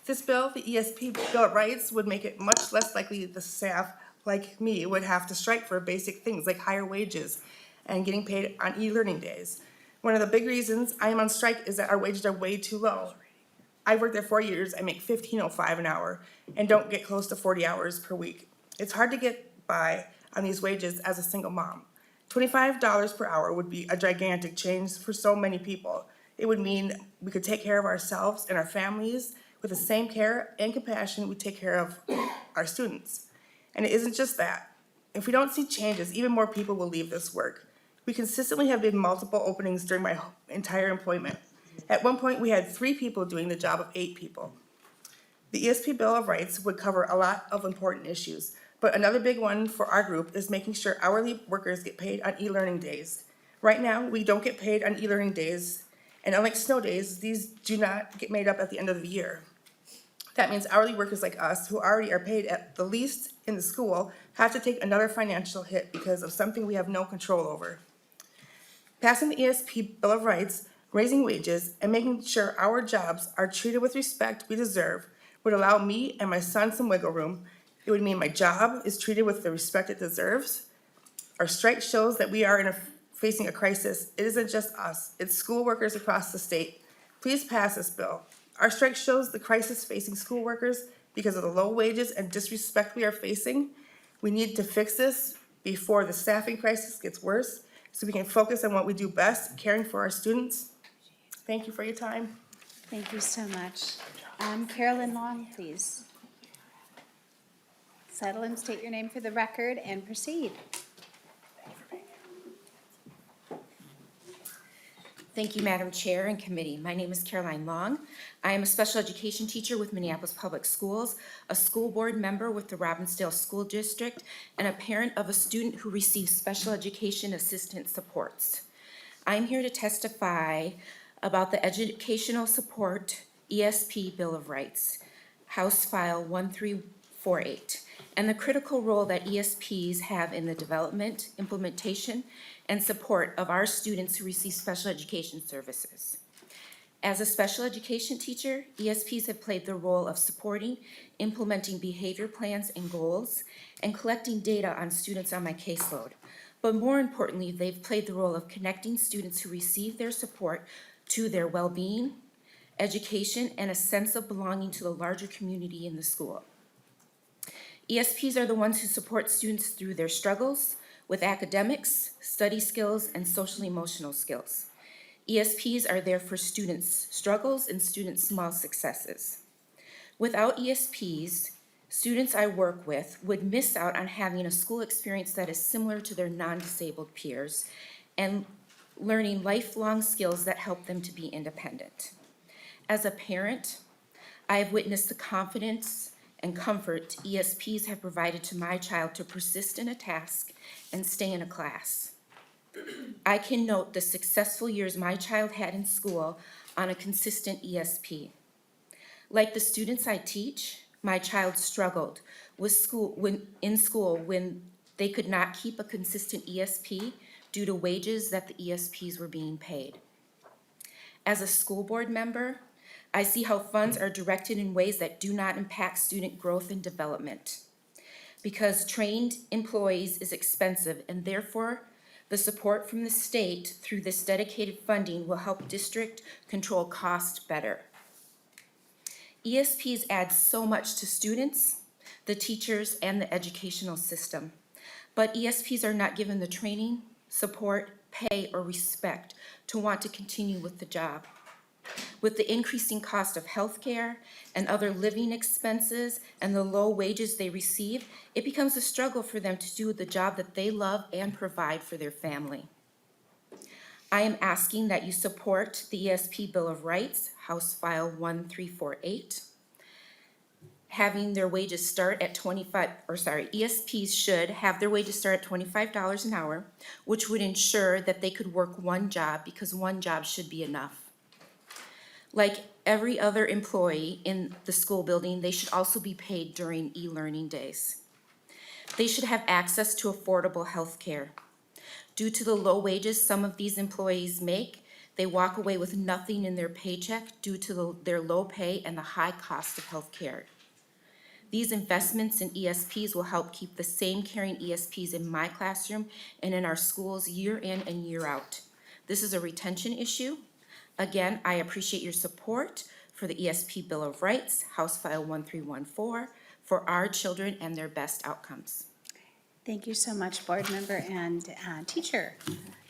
This bill, the ESP Bill of Rights, would make it much less likely the staff like me would have to strike for basic things like higher wages and getting paid on e-learning days. One of the big reasons I am on strike is that our wages are way too low. I've worked there 4 years, I make $15.05 an hour and don't get close to 40 hours per week. It's hard to get by on these wages as a single mom. $25 per hour would be a gigantic change for so many people. It would mean we could take care of ourselves and our families with the same care and compassion we take care of our students. And it isn't just that. If we don't see changes, even more people will leave this work. We consistently have been multiple openings during my entire employment. At one point, we had 3 people doing the job of 8 people. The ESP Bill of Rights would cover a lot of important issues, but another big one for our group is making sure hourly workers get paid on e-learning days. Right now, we don't get paid on e-learning days, and unlike snow days, these do not get made up at the end of the year. That means hourly workers like us, who already are paid at the least in the school, have to take another financial hit because of something we have no control over. Passing the ESP Bill of Rights, raising wages, and making sure our jobs are treated with respect we deserve would allow me and my son some wiggle room. It would mean my job is treated with the respect it deserves. Our strike shows that we are facing a crisis. It isn't just us, it's school workers across the state. Please pass this bill. Our strike shows the crisis facing school workers because of the low wages and disrespect we are facing. We need to fix this before the staffing crisis gets worse, so we can focus on what we do best, caring for our students. Thank you for your time. Thank you so much. Carolyn Long, please. Settle and state your name for the record and proceed. Thank you, Madam Chair and Committee. My name is Caroline Long. I am a special education teacher with Minneapolis Public Schools, a school board member with the Robbinsdale School District, and a parent of a student who receives special education assistance supports. I'm here to testify about the Educational Support ESP Bill of Rights, House File 1348, and the critical role that ESPs have in the development, implementation, and support of our students who receive special education services. As a special education teacher, ESPs have played the role of supporting, implementing behavior plans and goals, and collecting data on students on my caseload. But more importantly, they've played the role of connecting students who receive their support to their well-being, education, and a sense of belonging to the larger community in the school. ESPs are the ones who support students through their struggles with academics, study skills, and social emotional skills. ESPs are there for students' struggles and students' small successes. Without ESPs, students I work with would miss out on having a school experience that is similar to their non-disabled peers and learning lifelong skills that help them to be independent. As a parent, I have witnessed the confidence and comfort ESPs have provided to my child to persist in a task and stay in a class. I can note the successful years my child had in school on a consistent ESP. Like the students I teach, my child struggled with school when they could not keep a consistent ESP due to wages that the ESPs were being paid. As a school board member, I see how funds are directed in ways that do not impact student growth and development. Because trained employees is expensive, and therefore the support from the state through this dedicated funding will help district control cost better. ESPs add so much to students, the teachers, and the educational system. But ESPs are not given the training, support, pay, or respect to want to continue with the job. With the increasing cost of healthcare and other living expenses and the low wages they receive, it becomes a struggle for them to do the job that they love and provide for their family. I am asking that you support the ESP Bill of Rights, House File 1348. Having their wages start at ESPs should have their wages start at $25 an hour, which would ensure that they could work one job because one job should be enough. Like every other employee in the school building, they should also be paid during e-learning days. They should have access to affordable health care. Due to the low wages some of these employees make, they walk away with nothing in their paycheck due to their low pay and the high cost of health care. These investments in ESPs will help keep the same caring ESPs in my classroom and in our schools year in and year out. This is a retention issue. Again, I appreciate your support for the ESP Bill of Rights, House File 1314, for our children and their best outcomes. Thank you so much, board member and teacher.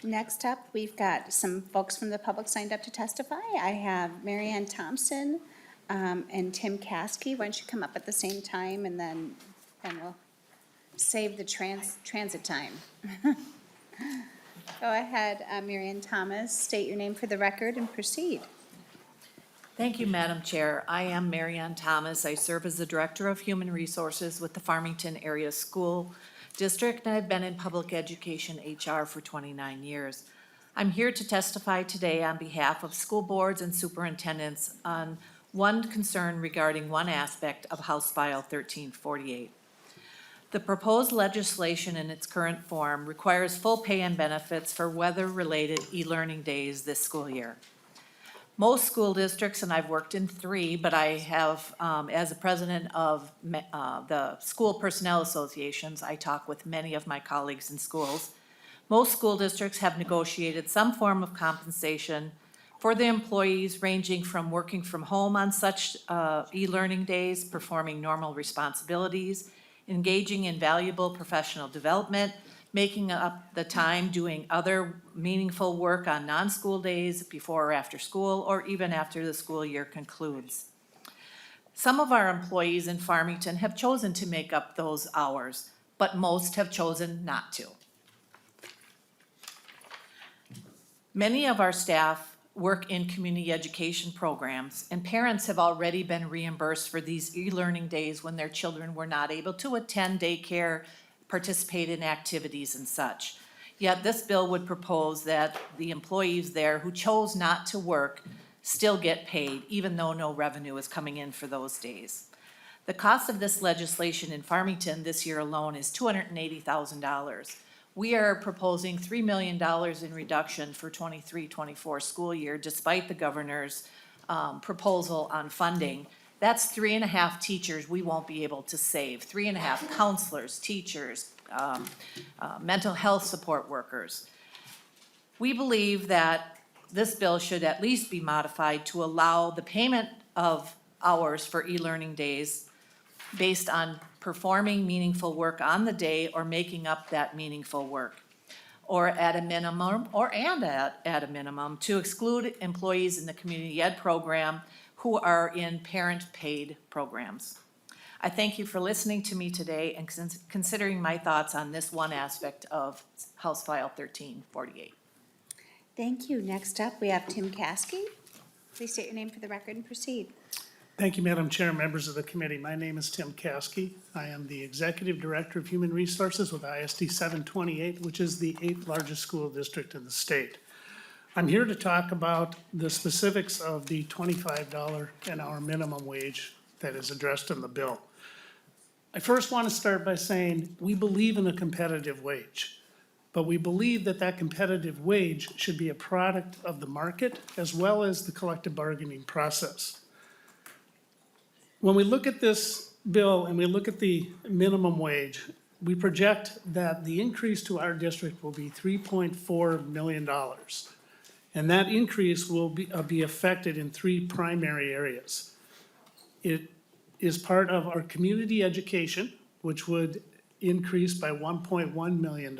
Next up, we've got some folks from the public signed up to testify. I have Mary Ann Thompson and Tim Caskey. Why don't you come up at the same time, and then we'll save the transit time. Go ahead, Mary Ann Thomas, state your name for the record and proceed. Thank you, Madam Chair. I am Mary Ann Thomas. I serve as the Director of Human Resources with the Farmington Area School District, and I've been in public education HR for 29 years. I'm here to testify today on behalf of school boards and superintendents on one concern regarding one aspect of House File 1348. The proposed legislation in its current form requires full pay and benefits for weather-related e-learning days this school year. Most school districts, and I've worked in 3, but I have, as a president of the school personnel associations, I talk with many of my colleagues in schools. Most school districts have negotiated some form of compensation for the employees, ranging from working from home on such e-learning days, performing normal responsibilities, engaging in valuable professional development, making up the time doing other meaningful work on non-school days before or after school, or even after the school year concludes. Some of our employees in Farmington have chosen to make up those hours, but most have chosen not to. Many of our staff work in community education programs, and parents have already been reimbursed for these e-learning days when their children were not able to attend daycare, participate in activities and such. Yet this bill would propose that the employees there who chose not to work still get paid, even though no revenue is coming in for those days. The cost of this legislation in Farmington this year alone is $280,000, We are proposing $3 million in reduction for 23-24 school year, despite the governor's proposal on funding. That's 3.5 teachers we won't be able to save, 3.5 counselors, teachers, mental health support workers. We believe that this bill should at least be modified to allow the payment of hours for e-learning days based on performing meaningful work on the day or making up that meaningful work. Or at a minimum, at a minimum, to exclude employees in the community ed program who are in parent-paid programs. I thank you for listening to me today and considering my thoughts on this one aspect of House File 1348. Thank you. Next up, we have Tim Caskey. Please state your name for the record and proceed. Thank you, Madam Chair, members of the committee. My name is Tim Caskey. I am the Executive Director of Human Resources with ISD 728, which is the 8th largest school district in the state. I'm here to talk about the specifics of the $25 an hour minimum wage that is addressed in the bill. I first want to start by saying we believe in a competitive wage, but we believe that that competitive wage should be a product of the market as well as the collective bargaining process. When we look at this bill and we look at the minimum wage, we project that the increase to our district will be $3.4 million. And that increase will be affected in 3 primary areas. It is part of our community education, which would increase by $1.1 million,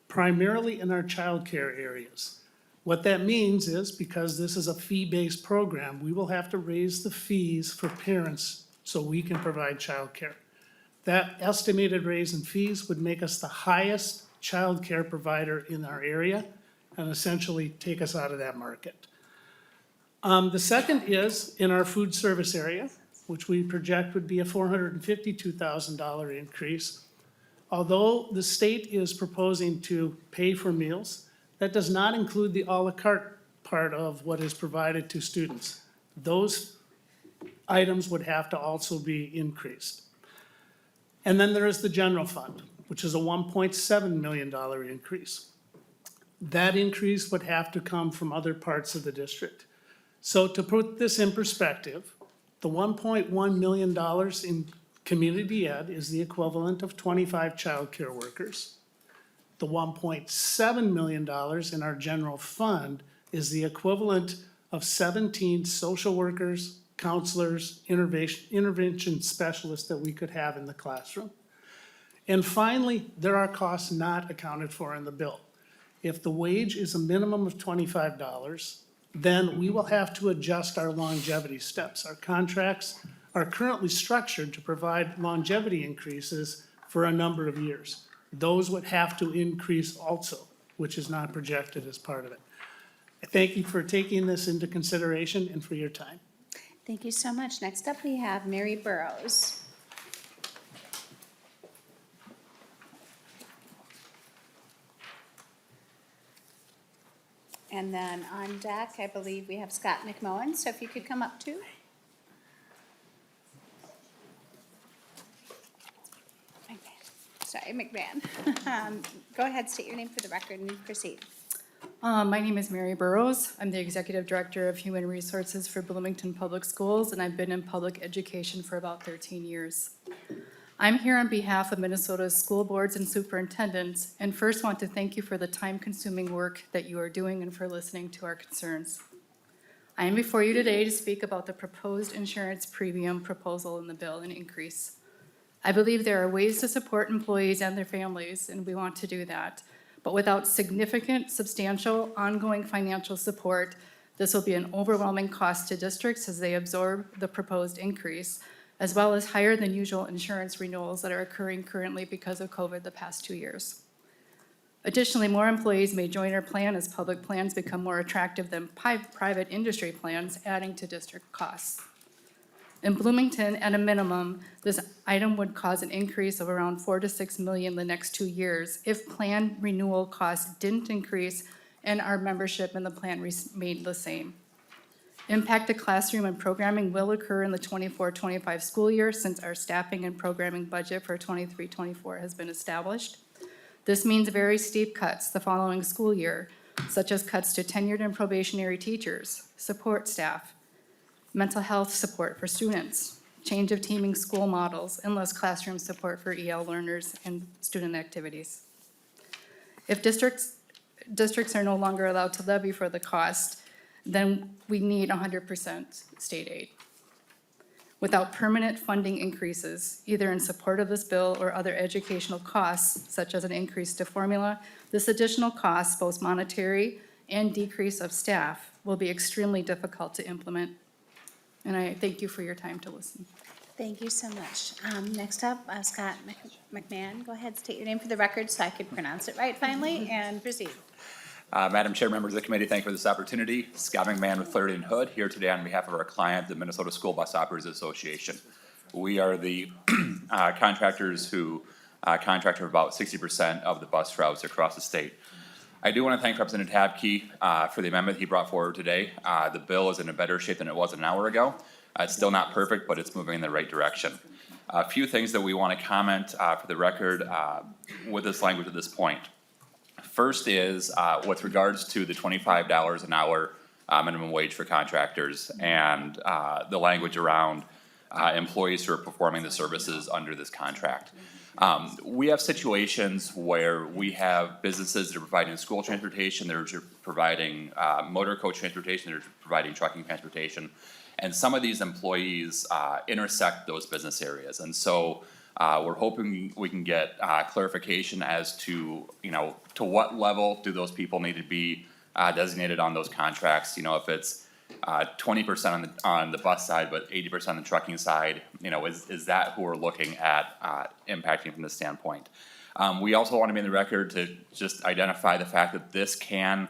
primarily in our childcare areas. What that means is, because this is a fee-based program, we will have to raise the fees for parents so we can provide childcare. That estimated raise in fees would make us the highest childcare provider in our area and essentially take us out of that market. The second is in our food service area, which we project would be a $452,000 increase. Although the state is proposing to pay for meals, that does not include the à la carte part of what is provided to students. Those items would have to also be increased. And then there is the general fund, which is a $1.7 million increase. That increase would have to come from other parts of the district. So to put this in perspective, the $1.1 million in community ed is the equivalent of 25 childcare workers. The $1.7 million in our general fund is the equivalent of 17 social workers, counselors, intervention specialists that we could have in the classroom. And finally, there are costs not accounted for in the bill. If the wage is a minimum of $25, then we will have to adjust our longevity steps. Our contracts are currently structured to provide longevity increases for a number of years. Those would have to increase also, which is not projected as part of it. I thank you for taking this into consideration and for your time. Thank you so much. Next up, we have Mary Burrows. And then on deck, I believe we have Scott McMohan, so if you could come up too. Sorry, McMahon. Go ahead, state your name for the record and proceed. My name is Mary Burrows. I'm the Executive Director of Human Resources for Bloomington Public Schools, and I've been in public education for about 13 years. I'm here on behalf of Minnesota's school boards and superintendents, and first want to thank you for the time-consuming work that you are doing and for listening to our concerns. I am before you today to speak about the proposed insurance premium proposal in the bill and increase. I believe there are ways to support employees and their families, and we want to do that. But without significant, substantial, ongoing financial support, this will be an overwhelming cost to districts as they absorb the proposed increase, as well as higher than usual insurance renewals that are occurring currently because of COVID the past 2 years. Additionally, more employees may join our plan as public plans become more attractive than private industry plans, adding to district costs. In Bloomington, at a minimum, this item would cause an increase of around $4 to $6 million the next 2 years if plan renewal costs didn't increase and our membership in the plan remained the same. Impact to classroom and programming will occur in the 24-25 school year since our staffing and programming budget for 23-24 has been established. This means very steep cuts the following school year, such as cuts to tenured and probationary teachers, support staff, mental health support for students, change of teaming school models, and less classroom support for EL learners and student activities. If districts are no longer allowed to levy for the cost, then we need 100% state aid. Without permanent funding increases, either in support of this bill or other educational costs, such as an increase to formula, this additional cost, both monetary and decrease of staff, will be extremely difficult to implement. And I thank you for your time to listen. Thank you so much. Next up, Scott McMahon. Go ahead, state your name for the record so I can pronounce it right finally, and proceed. Madam Chair, members of the committee, thank you for this opportunity. Scott McMahon with Clarity and Hood, here today on behalf of our client, the Minnesota School Bus Operators Association. We are the contractors who contract for about 60% of the bus routes across the state. I do want to thank Representative Tabke for the amendment he brought forward today. The bill is in a better shape than it was an hour ago. It's still not perfect, but it's moving in the right direction. A few things that we want to comment for the record with this language at this point. First is with regards to the $25 an hour minimum wage for contractors and the language around employees who are performing the services under this contract. We have situations where we have businesses that are providing school transportation, they're providing motor coach transportation, they're providing trucking transportation, and some of these employees intersect those business areas. And so we're hoping we can get clarification as to, to what level do those people need to be designated on those contracts. If it's 20% on the bus side, but 80% on the trucking side, is that who we're looking at impacting from this standpoint? We also want to be in the record to just identify the fact that this can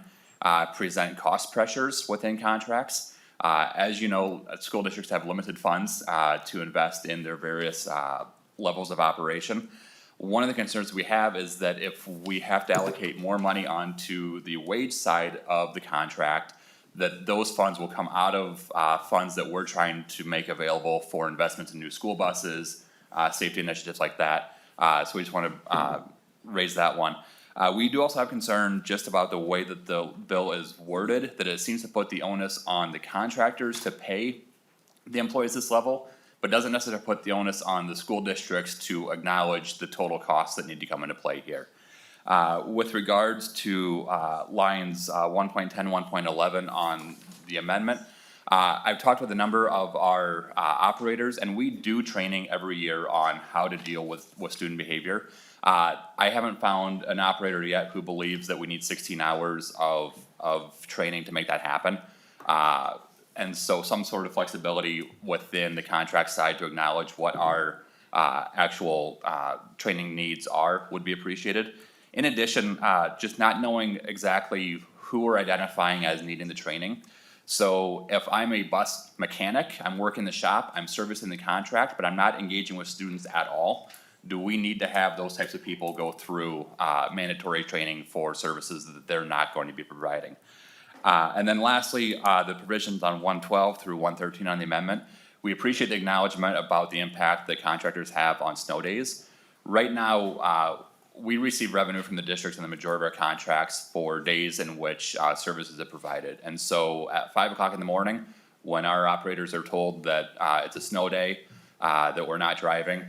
present cost pressures within contracts. As you know, school districts have limited funds to invest in their various levels of operation. One of the concerns we have is that if we have to allocate more money onto the wage side of the contract, that those funds will come out of funds that we're trying to make available for investments in new school buses, safety initiatives like that. So we just want to raise that one. We do also have concern just about the way that the bill is worded, that it seems to put the onus on the contractors to pay the employees this level, but doesn't necessarily put the onus on the school districts to acknowledge the total costs that need to come into play here. With regards to lines 1.10, 1.11 on the amendment, I've talked with a number of our operators, and we do training every year on how to deal with student behavior. I haven't found an operator yet who believes that we need 16 hours of training to make that happen. And so some sort of flexibility within the contract side to acknowledge what our actual training needs are would be appreciated. In addition, just not knowing exactly who we're identifying as needing the training. So if I'm a bus mechanic, I'm working the shop, I'm servicing the contract, but I'm not engaging with students at all, do we need to have those types of people go through mandatory training for services that they're not going to be providing? And then lastly, the provisions on 112 through 113 on the amendment. We appreciate the acknowledgement about the impact that contractors have on snow days. Right now, we receive revenue from the districts in the majority of our contracts for days in which services are provided. And so at 5 o'clock in the morning, when our operators are told that it's a snow day, that we're not driving,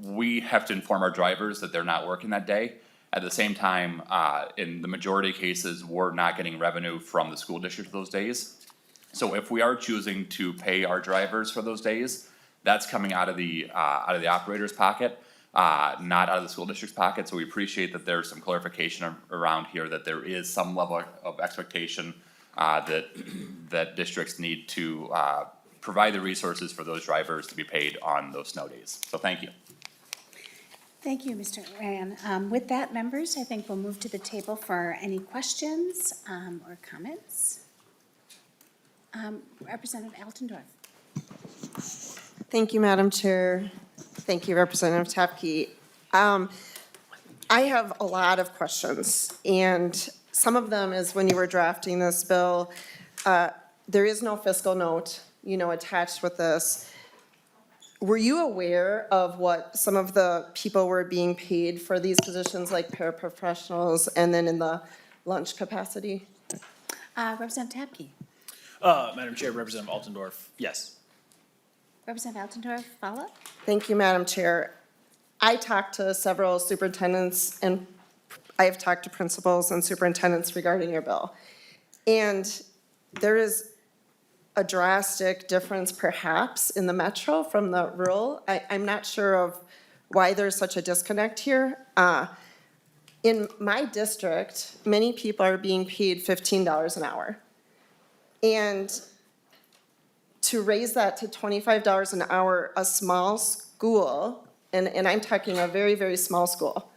we have to inform our drivers that they're not working that day. At the same time, in the majority of cases, we're not getting revenue from the school district those days. So if we are choosing to pay our drivers for those days, that's coming out of the operator's pocket, not out of the school district's pocket. So we appreciate that there's some clarification around here that there is some level of expectation that districts need to provide the resources for those drivers to be paid on those snow days. So thank you. Thank you, Mr. Ryan. With that, members, I think we'll move to the table for any questions or comments. Representative Altendorf. Thank you, Madam Chair. Thank you, Representative Tabke. I have a lot of questions, and some of them is when you were drafting this bill, there is no fiscal note, attached with this. were you aware of what some of the people were being paid for these positions, like paraprofessionals, and then in the lunch capacity? Representative Tabke. Madam Chair, Representative Altendorf, yes. Representative Altendorf, follow-up? Thank you, Madam Chair. I talked to several superintendents, and I have talked to principals and superintendents regarding your bill. And there is a drastic difference perhaps in the metro from the rural. I'm not sure of why there's such a disconnect here. In my district, many people are being paid $15 an hour. And to raise that to $25 an hour, a small school, and I'm talking a very, very small school,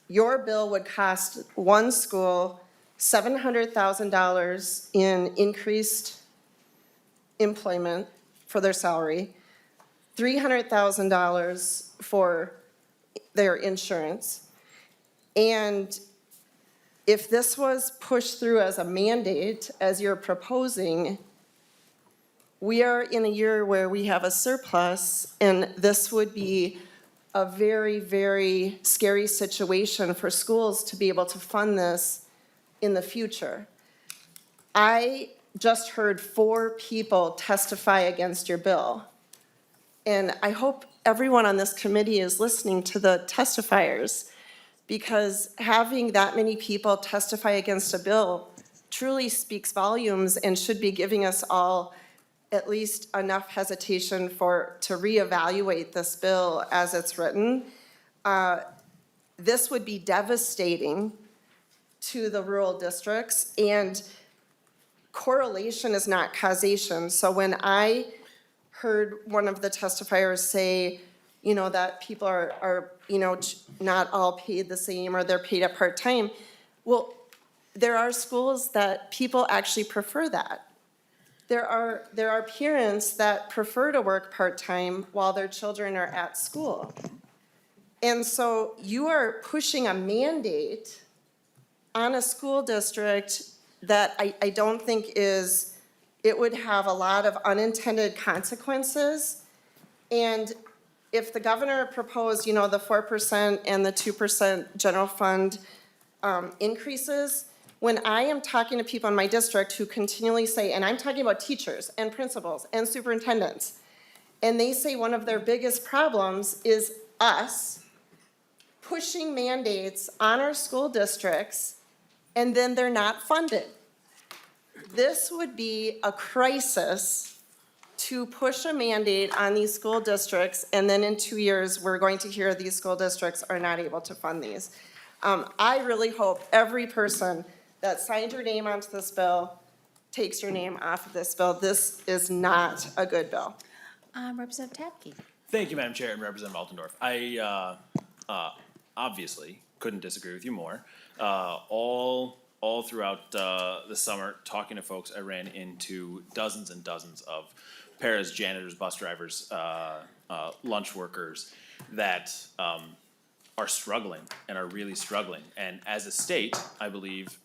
your bill would cost one school $700,000 in increased employment for their salary, $300,000 for their insurance. And if this was pushed through as a mandate, as you're proposing, we are in a year where we have a surplus, and this would be a very, very scary situation for schools to be able to fund this in the future. I just heard 4 people testify against your bill. And I hope everyone on this committee is listening to the testifiers, because having that many people testify against a bill truly speaks volumes and should be giving us all at least enough hesitation to reevaluate this bill as it's written. This would be devastating to the rural districts, and correlation is not causation. So when I heard one of the testifiers say, that people are not all paid the same, or they're paid at part-time, well, there are schools that people actually prefer that. There are parents that prefer to work part-time while their children are at school. And so you are pushing a mandate on a school district that I don't think it would have a lot of unintended consequences. And if the governor proposed, the 4% and the 2% general fund increases, when I am talking to people in my district who continually say, and I'm talking about teachers and principals and superintendents, and they say one of their biggest problems is us pushing mandates on our school districts, and then they're not funded. This would be a crisis to push a mandate on these school districts, and then in 2 years, we're going to hear these school districts are not able to fund these. I really hope every person that signed your name onto this bill takes your name off of this bill. This is not a good bill. Representative Tabke. Thank you, Madam Chair, and Representative Altendorf. I obviously couldn't disagree with you more. All throughout the summer, talking to folks, I ran into dozens and dozens of paras, janitors, bus drivers, lunch workers that are struggling and are really struggling. And as a state, I believe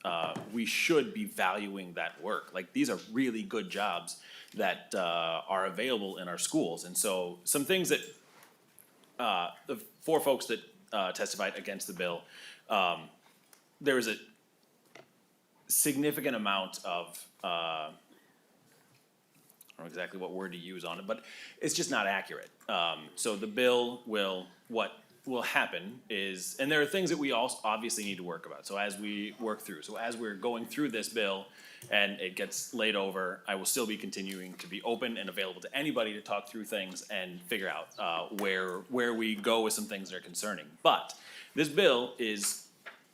we should be valuing that work. Like, these are really good jobs that are available in our schools. And so some things that the 4 folks that testified against the bill, there was a significant amount of, I don't know exactly what word to use on it, but it's just not accurate. So the bill what will happen is, and there are things that we also obviously need to work about. So as we work through, as we're going through this bill and it gets laid over, I will still be continuing to be open and available to anybody to talk through things and figure out where we go with some things that are concerning. But this bill is,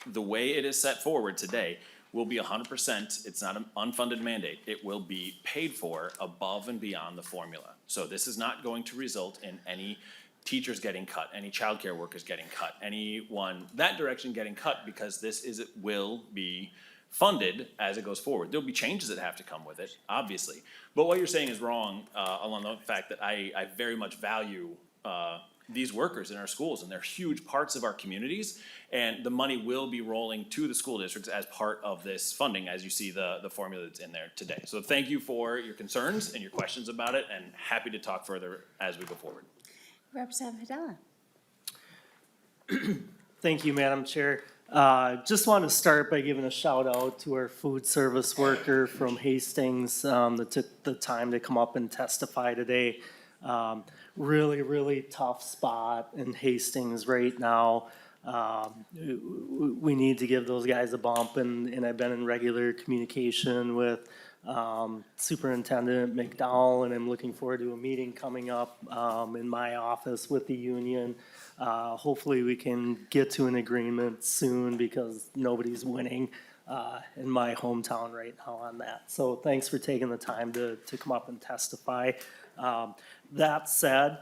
the way it is set forward today, will be 100%, it's not an unfunded mandate, it will be paid for above and beyond the formula. So this is not going to result in any teachers getting cut, any childcare workers getting cut, anyone that direction getting cut, because it will be funded as it goes forward. There'll be changes that have to come with it, obviously. But what you're saying is wrong, along the fact that I very much value these workers in our schools, and they're huge parts of our communities. And the money will be rolling to the school districts as part of this funding, as you see the formula that's in there today. So thank you for your concerns and your questions about it, and happy to talk further as we go forward. Representative Padilla. Thank you, Madam Chair. Just want to start by giving a shout out to our food service worker from Hastings that took the time to come up and testify today. Really, really tough spot in Hastings right now. We need to give those guys a bump, and I've been in regular communication with Superintendent McDowell, and I'm looking forward to a meeting coming up in my office with the union. Hopefully we can get to an agreement soon because nobody's winning in my hometown right now on that. So thanks for taking the time to come up and testify. That said,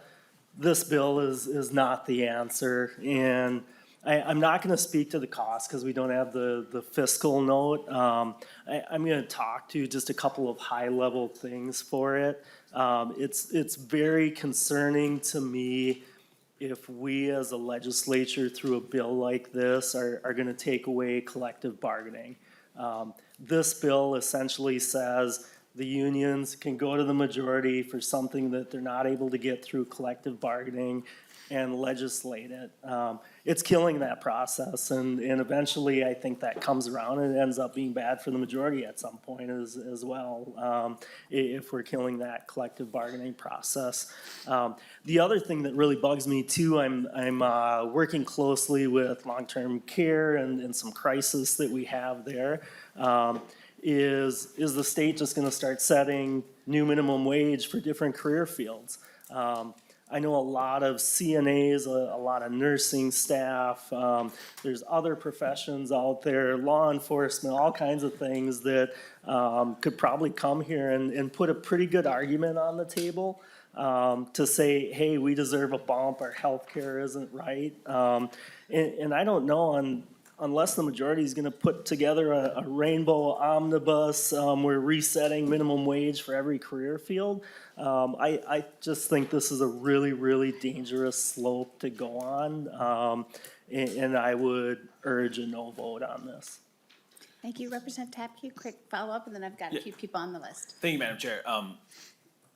this bill is not the answer, and I'm not gonna speak to the cost because we don't have the fiscal note. I'm gonna talk to just a couple of high-level things for it. It's very concerning to me if we as a legislature through a bill like this are gonna take away collective bargaining. This bill essentially says the unions can go to the majority for something that they're not able to get through collective bargaining and legislate it. It's killing that process, and eventually I think that comes around and it ends up being bad for the majority at some point as well, if we're killing that collective bargaining process. The other thing that really bugs me too, I'm working closely with long-term care and some crisis that we have there. Is the state just gonna start setting new minimum wage for different career fields? I know a lot of CNAs, a lot of nursing staff, there's other professions out there, law enforcement, all kinds of things that could probably come here and put a pretty good argument on the table to say, hey, we deserve a bump, our healthcare isn't right. And I don't know, unless the majority is gonna put together a rainbow omnibus, we're resetting minimum wage for every career field. I just think this is a really, really dangerous slope to go on, and I would urge a no vote on this. Thank you. Representative Tabke, quick follow-up, and then I've got a few people on the list. Thank you, Madam Chair.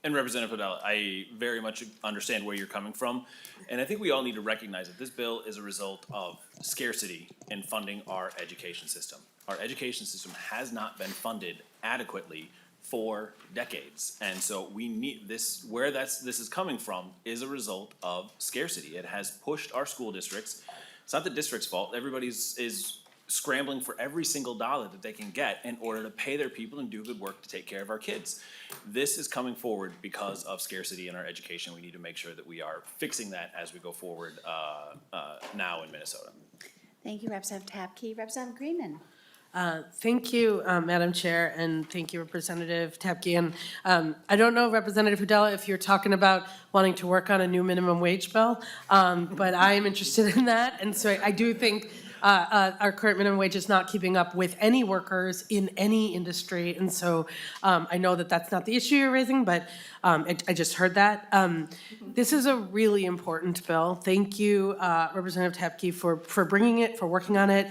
And Representative Padilla, I very much understand where you're coming from. And I think we all need to recognize that this bill is a result of scarcity in funding our education system. Our education system has not been funded adequately for decades. And so we need this, where this is coming from is a result of scarcity. It has pushed our school districts. It's not the district's fault. Everybody's scrambling for every single dollar that they can get in order to pay their people and do good work to take care of our kids. This is coming forward because of scarcity in our education. We need to make sure that we are fixing that as we go forward now in Minnesota. Thank you, Representative Tabke. Representative Greenman. Thank you, Madam Chair, and thank you, Representative Tabke. And I don't know, Representative Padilla, if you're talking about wanting to work on a new minimum wage bill, but I am interested in that. And so I do think our current minimum wage is not keeping up with any workers in any industry. And so I know that that's not the issue you're raising, but I just heard that. This is a really important bill. Thank you, Representative Tabke, for bringing it, for working on it.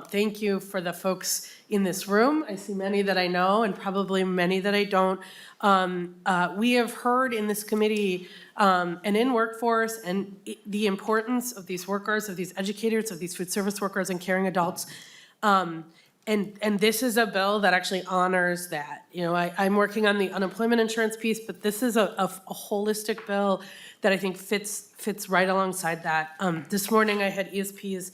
Thank you for the folks in this room. I see many that I know and probably many that I don't. We have heard in this committee and in workforce and the importance of these workers, of these educators, of these food service workers and caring adults. And this is a bill that actually honors that. You know, I'm working on the unemployment insurance piece, but this is a holistic bill that I think fits right alongside that. This morning I had ESPs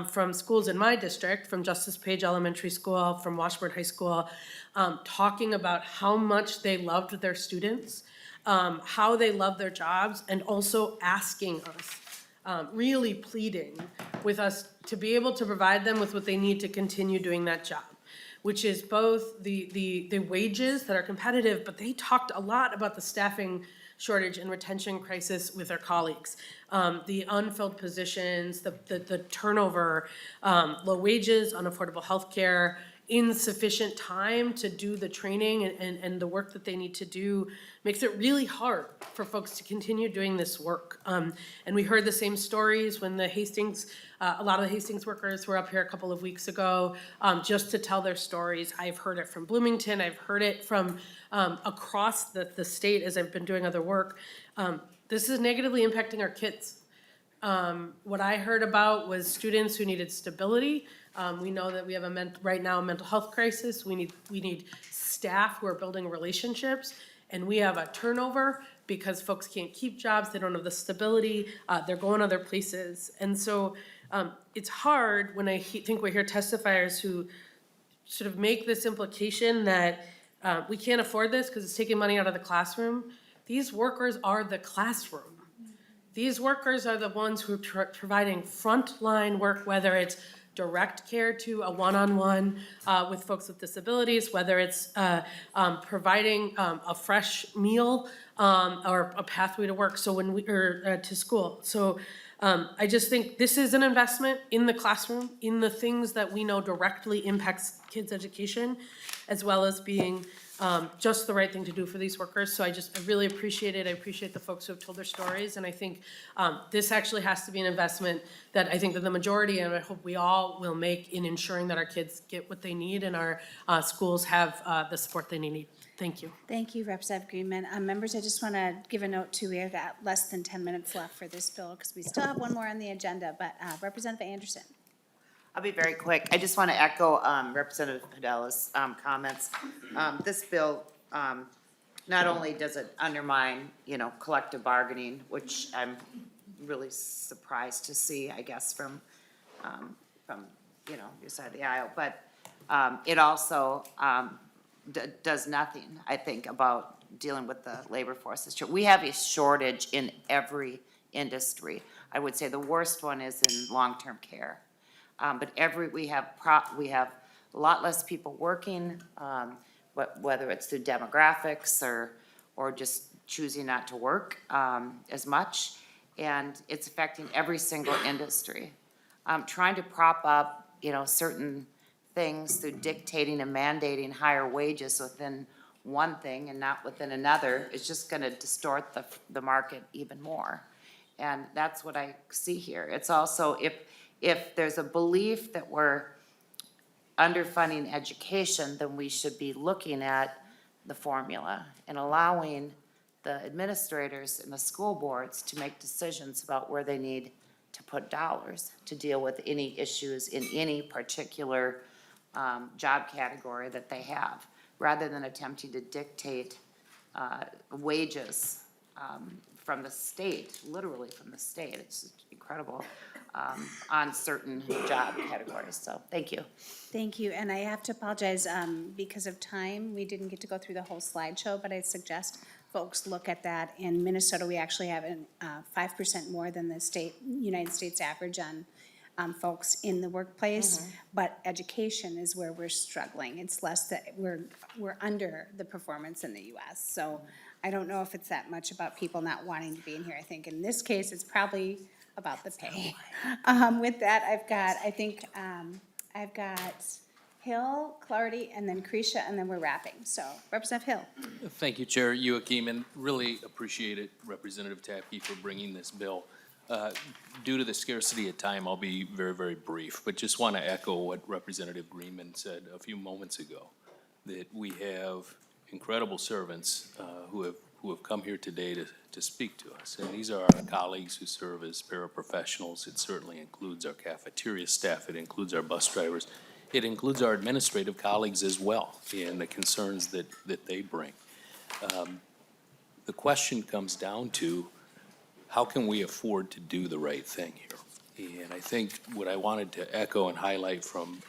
from schools in my district, from Justice Page Elementary School, from Washburn High School, talking about how much they loved their students, how they love their jobs, and also asking us, really pleading with us to be able to provide them with what they need to continue doing that job, which is both the wages that are competitive, but they talked a lot about the staffing shortage and retention crisis with their colleagues. The unfilled positions, the turnover, low wages, unaffordable healthcare, insufficient time to do the training and the work that they need to do makes it really hard for folks to continue doing this work. And we heard the same stories when the Hastings, a lot of the Hastings workers were up here a couple of weeks ago, just to tell their stories. I've heard it from Bloomington, I've heard it from across the state as I've been doing other work. This is negatively impacting our kids. What I heard about was students who needed stability. We know that we have right now a mental health crisis. We need staff who are building relationships, and we have a turnover because folks can't keep jobs. They don't have the stability. They're going other places, and so it's hard when I think we hear testifiers who sort of make this implication that we can't afford this because it's taking money out of the classroom. These workers are the classroom. These workers are the ones who are providing frontline work, whether it's direct care to a one-on-one with folks with disabilities, whether it's providing a fresh meal or a pathway to work, so to school. So I just think this is an investment in the classroom, in the things that we know directly impacts kids' education, as well as being just the right thing to do for these workers. So I really appreciate it. I appreciate the folks who have told their stories. And I think this actually has to be an investment that I think that the majority, and I hope we all will make in ensuring that our kids get what they need and our schools have the support they need. Thank you. Thank you, Representative Greenman. Members, I just want to give a note too. We have got less than 10 minutes left for this bill because we still have one more on the agenda, but Representative Anderson. I'll be very quick. I just want to echo Representative Padela's comments. This bill, not only does it undermine, collective bargaining, which I'm really surprised to see, I guess, from your side of the aisle, but it also does nothing, I think, about dealing with the labor force. We have a shortage in every industry. I would say the worst one is in long-term care. But we have a lot less people working, whether it's through demographics or just choosing not to work as much, and it's affecting every single industry. Trying to prop up, certain things through dictating and mandating higher wages within one thing and not within another is just going to distort the market even more, and that's what I see here. It's also if there's a belief that we're underfunding education, then we should be looking at the formula and allowing the administrators and the school boards to make decisions about where they need to put dollars to deal with any issues in any particular job category that they have, rather than attempting to dictate wages from the state, literally from the state. It's incredible. On certain job categories, so thank you. Thank you, and I have to apologize, because of time, we didn't get to go through the whole slideshow, but I suggest folks look at that. In Minnesota, we actually have 5% more than the United States average on folks in the workplace, but education is where we're struggling. It's less that we're under the performance in the US, so I don't know if it's that much about people not wanting to be in here. I think in this case, it's probably about the pay. With that, I've got Hill, Clardy, and then Creasha, and then we're wrapping. So Representative Hill. Thank you, Chair Youakim, and really appreciate it, Representative Tabke, for bringing this bill. Due to the scarcity of time, I'll be very, very brief, but just want to echo what Representative Greenman said a few moments ago, that we have incredible servants who have come here today to speak to us. And these are our colleagues who serve as paraprofessionals. It certainly includes our cafeteria staff. It includes our bus drivers. It includes our administrative colleagues as well, and the concerns that they bring. The question comes down to, how can we afford to do the right thing here? And I think what I wanted to echo and highlight from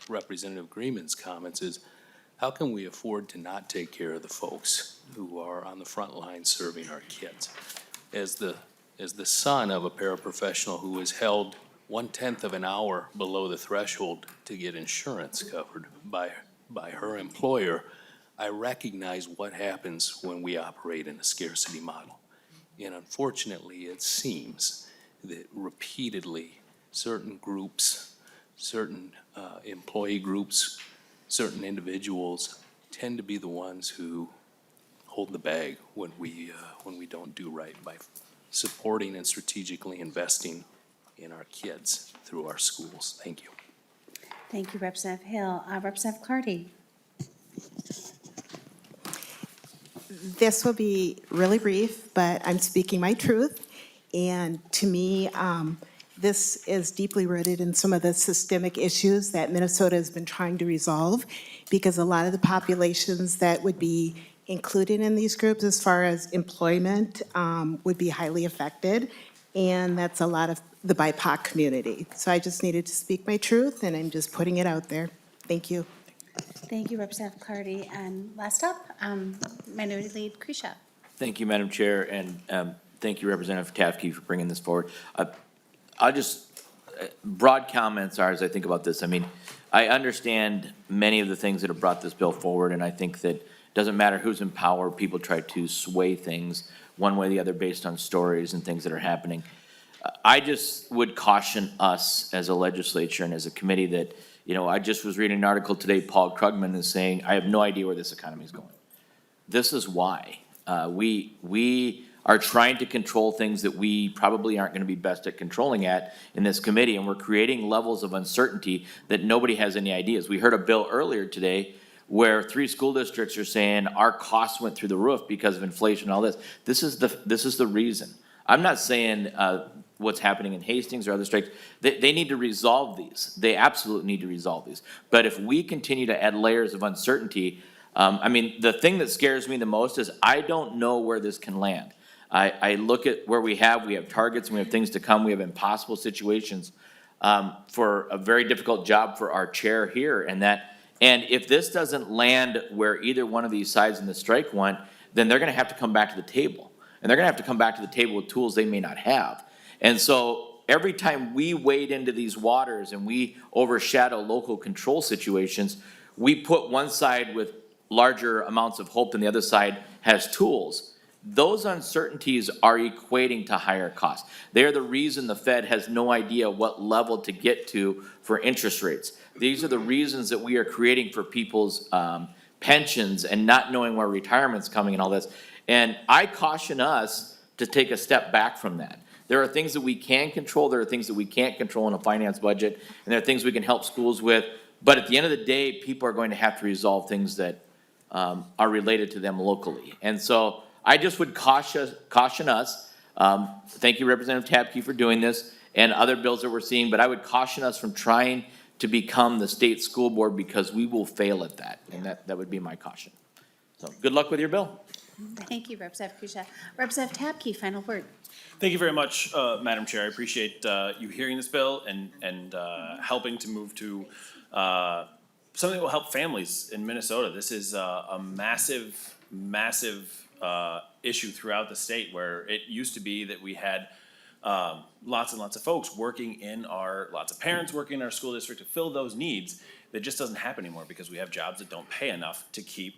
Representative Greenman's comments is, how can we afford to not take care of the folks who are on the front line serving our kids? As the son of a paraprofessional who is held 1/10 of an hour below the threshold to get insurance covered by her employer, I recognize what happens when we operate in a scarcity model. And unfortunately, it seems that repeatedly certain groups, certain employee groups certain individuals tend to be the ones who hold the bag when we don't do right by supporting and strategically investing in our kids through our schools. Thank you. Thank you, Representative Hill. Representative Clardy. This will be really brief, but I'm speaking my truth. And to me, this is deeply rooted in some of the systemic issues that Minnesota has been trying to resolve, because a lot of the populations that would be included in these groups as far as employment would be highly affected, and that's a lot of the BIPOC community. So I just needed to speak my truth, and I'm just putting it out there. Thank you. Thank you, Representative Clardy. And last up, Minority Leader Krisha. Thank you, Madam Chair, and thank you, Representative Tabke, for bringing this forward. I'll just, broad comments are as I think about this. I mean, I understand many of the things that have brought this bill forward, and I think that it doesn't matter who's in power, people try to sway things one way or the other based on stories and things that are happening. I just would caution us as a legislature and as a committee that, you know, I just was reading an article today, Paul Krugman is saying, I have no idea where this economy is going. This is why. We are trying to control things that we probably aren't going to be best at controlling in this committee, and we're creating levels of uncertainty that nobody has any ideas. We heard a bill earlier today where 3 school districts are saying our costs went through the roof because of inflation and all this. This is the reason. I'm not saying what's happening in Hastings or other districts. They need to resolve these. They absolutely need to resolve these. But if we continue to add layers of uncertainty, I mean, the thing that scares me the most is I don't know where this can land. I look at where we have targets and we have things to come. We have impossible situations for a very difficult job for our chair here. And if this doesn't land where either one of these sides in the strike want, then they're going to have to come back to the table. And they're going to have to come back to the table with tools they may not have. And so every time we wade into these waters and we overshadow local control situations, we put one side with larger amounts of hope than the other side has tools. Those uncertainties are equating to higher costs. They're the reason the Fed has no idea what level to get to for interest rates. These are the reasons that we are creating for people's pensions and not knowing where retirement's coming and all this. And I caution us to take a step back from that. There are things that we can control, there are things that we can't control in a finance budget, and there are things we can help schools with. But at the end of the day, people are going to have to resolve things that are related to them locally. And so I just would caution us, thank you Representative Tabke for doing this, and other bills that we're seeing, but I would caution us from trying to become the state school board because we will fail at that, and that would be my caution. So good luck with your bill. Thank you, Representative Krisha. Representative Tabke, final word. Thank you very much, Madam Chair. I appreciate you hearing this bill and helping to move to something that will help families in Minnesota. This is a massive issue throughout the state, where it used to be that we had lots and lots of folks lots of parents working in our school district to fill those needs. That just doesn't happen anymore because we have jobs that don't pay enough to keep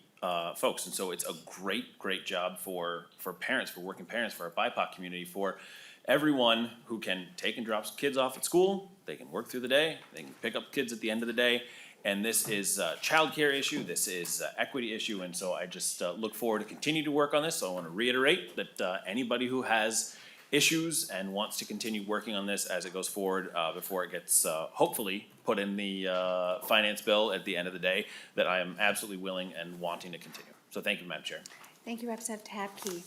folks. And so it's a great job for parents, for working parents, for our BIPOC community, for everyone who can take and drop kids off at school. They can work through the day, they can pick up kids at the end of the day. And this is a childcare issue, this is an equity issue, and so I just look forward to continue to work on this. So I want to reiterate that anybody who has issues and wants to continue working on this as it goes forward, before it gets hopefully put in the finance bill at the end of the day, that I am absolutely willing and wanting to continue. So thank you, Madam Chair. Thank you, Representative Tabke.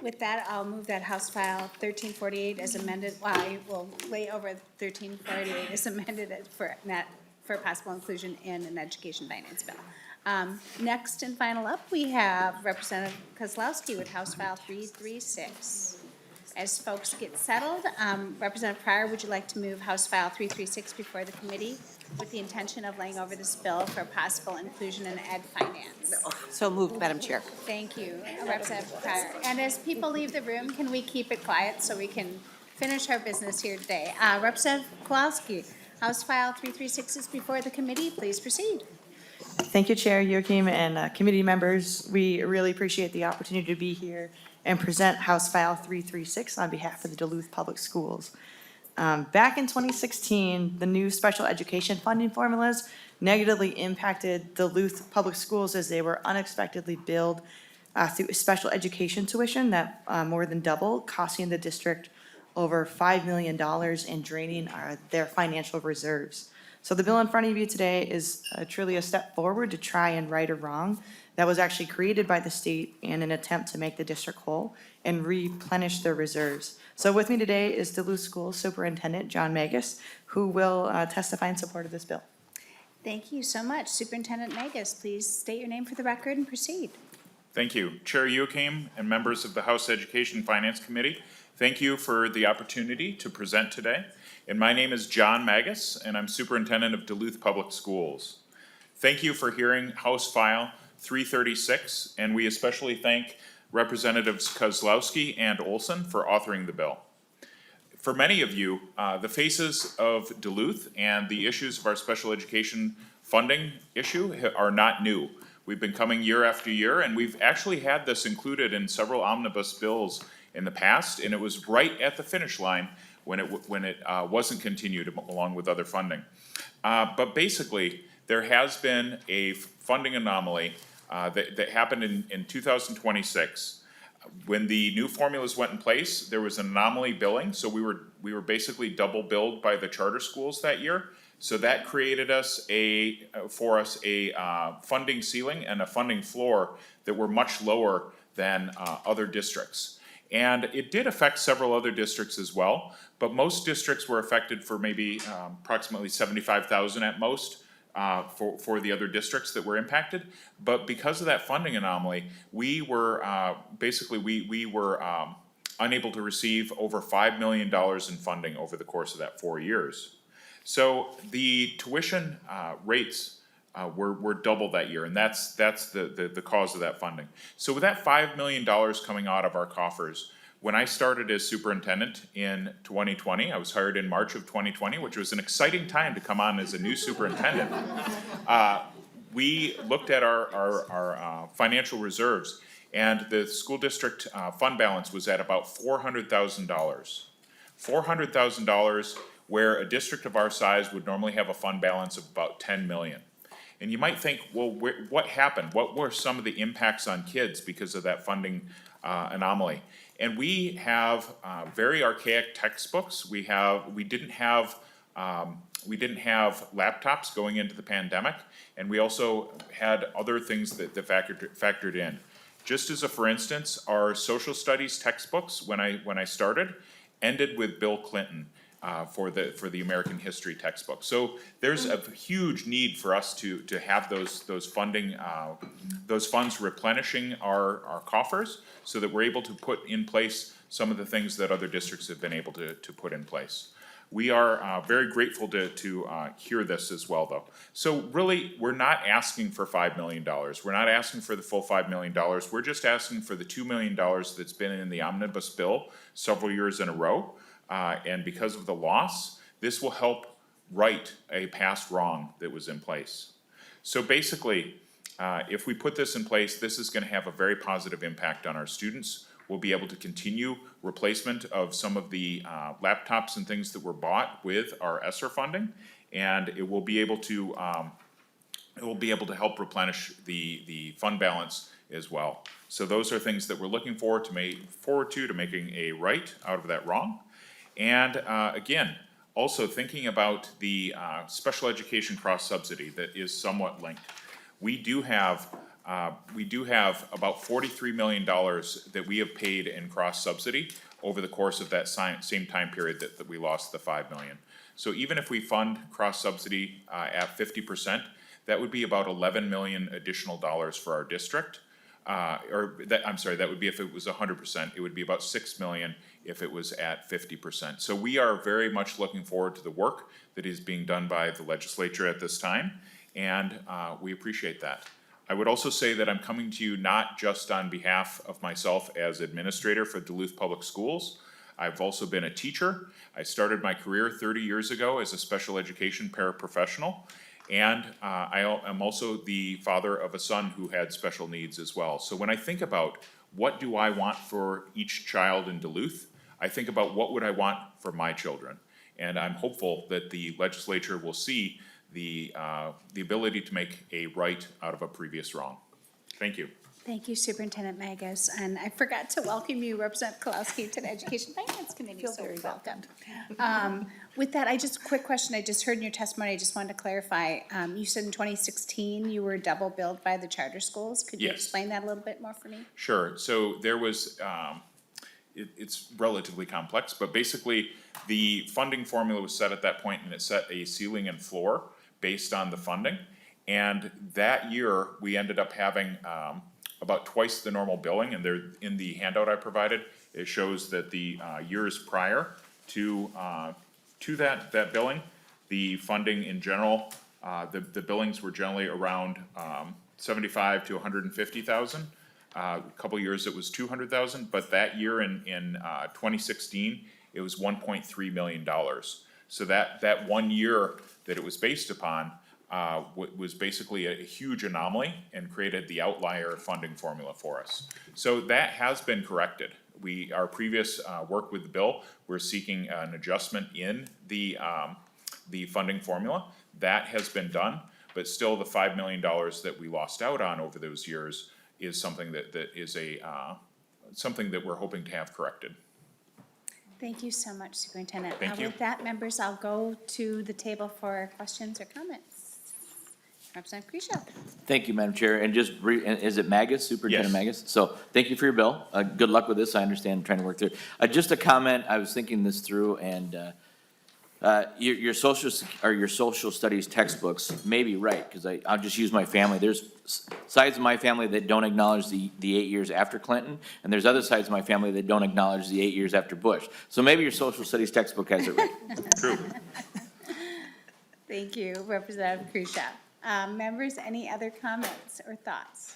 With that, I'll move that House File 1348 as amended. Well, I will lay over 1348 as amended for possible inclusion in an education finance bill. Next and final up, we have Representative Kozlowski with House File 336. As folks get settled, Representative Pryor, would you like to move House File 336 before the committee with the intention of laying over this bill for possible inclusion in ed finance? So moved, Madam Chair. Thank you, Representative Pryor. And as people leave the room, can we keep it quiet so we can finish our business here today? Representative Kozlowski, House File 336 is before the committee. Please proceed. Thank you, Chair Youakim and committee members. We really appreciate the opportunity to be here and present House File 336 on behalf of the Duluth Public Schools. Back in 2016, the new special education funding formulas negatively impacted Duluth Public Schools as they were unexpectedly billed through special education tuition that more than doubled, costing the district over $5 million and draining their financial reserves. So the bill in front of you today is truly a step forward to try and right a wrong that was actually created by the state in an attempt to make the district whole and replenish their reserves. So with me today is Duluth School Superintendent John Magus, who will testify in support of this bill. Thank you so much. Superintendent Magus, please state your name for the record and proceed. Thank you. Chair Youakim and members of the House Education Finance Committee, thank you for the opportunity to present today. And my name is John Magus, and I'm Superintendent of Duluth Public Schools. Thank you for hearing House File 336, and we especially thank Representatives Kozlowski and Olson for authoring the bill. For many of you, the faces of Duluth and the issues of our special education funding issue are not new. We've been coming year after year, and we've actually had this included in several omnibus bills in the past, and it was right at the finish line when it wasn't continued along with other funding. But basically, there has been a funding anomaly that happened in 2026. When the new formulas went in place, there was an anomaly billing, so we were basically double billed by the charter schools that year. So that created for us a funding ceiling and a funding floor that were much lower than other districts. And it did affect several other districts as well, but most districts were affected for maybe approximately 75,000 at most for the other districts that were impacted. But because of that funding anomaly, we were unable to receive over $5 million in funding over the course of that 4 years. So the tuition rates were double that year, and that's the cause of that funding. So with that $5 million coming out of our coffers, when I started as superintendent in 2020, I was hired in March of 2020, which was an exciting time to come on as a new superintendent. We looked at our financial reserves, and the school district fund balance was at about $400,000. $400,000 where a district of our size would normally have a fund balance of about 10 million. And you might think, well, what happened? What were some of the impacts on kids because of that funding anomaly? And we have very archaic textbooks. We didn't have laptops going into the pandemic, and we also had other things that factored in. Just as for instance, our social studies textbooks, when I started, ended with Bill Clinton. For the American history textbook. So there's a huge need for us to have those funds replenishing our coffers so that we're able to put in place some of the things that other districts have been able to put in place. We are very grateful to hear this as well, though. So really, we're not asking for $5 million. We're not asking for the full $5 million. We're just asking for the $2 million that's been in the omnibus bill several years in a row. And because of the loss, this will help right a past wrong that was in place. So basically, if we put this in place, this is going to have a very positive impact on our students. We'll be able to continue replacement of some of the laptops and things that were bought with our ESSER funding, and it will be able to help replenish the fund balance as well. So those are things that we're looking forward to making a right out of that wrong. And again, also thinking about the special education cross subsidy that is somewhat linked. We do have about $43 million that we have paid in cross subsidy over the course of that same time period that we lost the $5 million. So even if we fund cross subsidy at 50%, that would be about $11 million additional dollars for our district. That would be if it was 100%. It would be about $6 million if it was at 50%. So we are very much looking forward to the work that is being done by the legislature at this time, and we appreciate that. I would also say that I'm coming to you not just on behalf of myself as administrator for Duluth Public Schools. I've also been a teacher. I started my career 30 years ago as a special education paraprofessional. And I am also the father of a son who had special needs as well. So when I think about what do I want for each child in Duluth, I think about what would I want for my children. And I'm hopeful that the legislature will see the ability to make a right out of a previous wrong. Thank you. Thank you, Superintendent Magus, and I forgot to welcome you, Representative Kozlowski, to the Education Finance Committee, so welcome. With that, quick question, I just heard in your testimony, I just wanted to clarify, you said in 2016 you were double billed by the charter schools. Could you Yes. explain that a little bit more for me? Sure, so there was, it's relatively complex, but basically, the funding formula was set at that point, and it set a ceiling and floor based on the funding. And that year, we ended up having, about twice the normal billing, and there, in the handout I provided, it shows that the, years prior to that billing, the funding in general, the billings were generally around, 75 to 150,000. A couple years it was 200,000, but that year in 2016, it was $1.3 million. So that 1 year that it was based upon, was basically a huge anomaly and created the outlier funding formula for us. So that has been corrected. Our previous, work with the bill, we're seeking an adjustment in the funding formula. That has been done, but still the $5 million that we lost out on over those years is something that is something that we're hoping to have corrected. Thank you so much, Superintendent. Thank you. With that, members, I'll go to the table for questions or comments. Representative Grisha. Thank you, Madam Chair, and just is it Magus, Superintendent Yes. Magus? So, thank you for your bill, good luck with this, I understand, trying to work through. Just a comment, I was thinking this through, and, your social studies textbooks may be right, because I'll just use my family, there's sides of my family that don't acknowledge the 8 years after Clinton, and there's other sides of my family that don't acknowledge the 8 years after Bush. So maybe your social studies textbook has it right. True. Thank you, Representative Grisha. Members, any other comments or thoughts?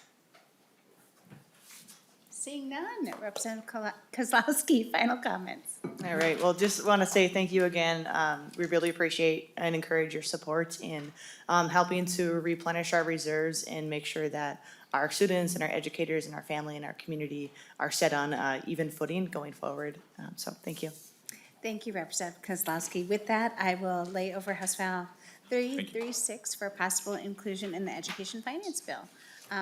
Seeing none, Representative Kozlowski, final comments. All right, well, just want to say thank you again. We really appreciate and encourage your support in helping to replenish our reserves and make sure that our students and our educators and our family and our community are set on even footing going forward. So thank you. Thank you, Representative Kozlowski. With that, I will lay over House File 336 for possible inclusion in the Education Finance Bill.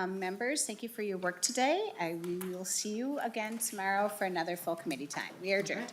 Members, thank you for your work today. We will see you again tomorrow for another full committee time. We are adjourned.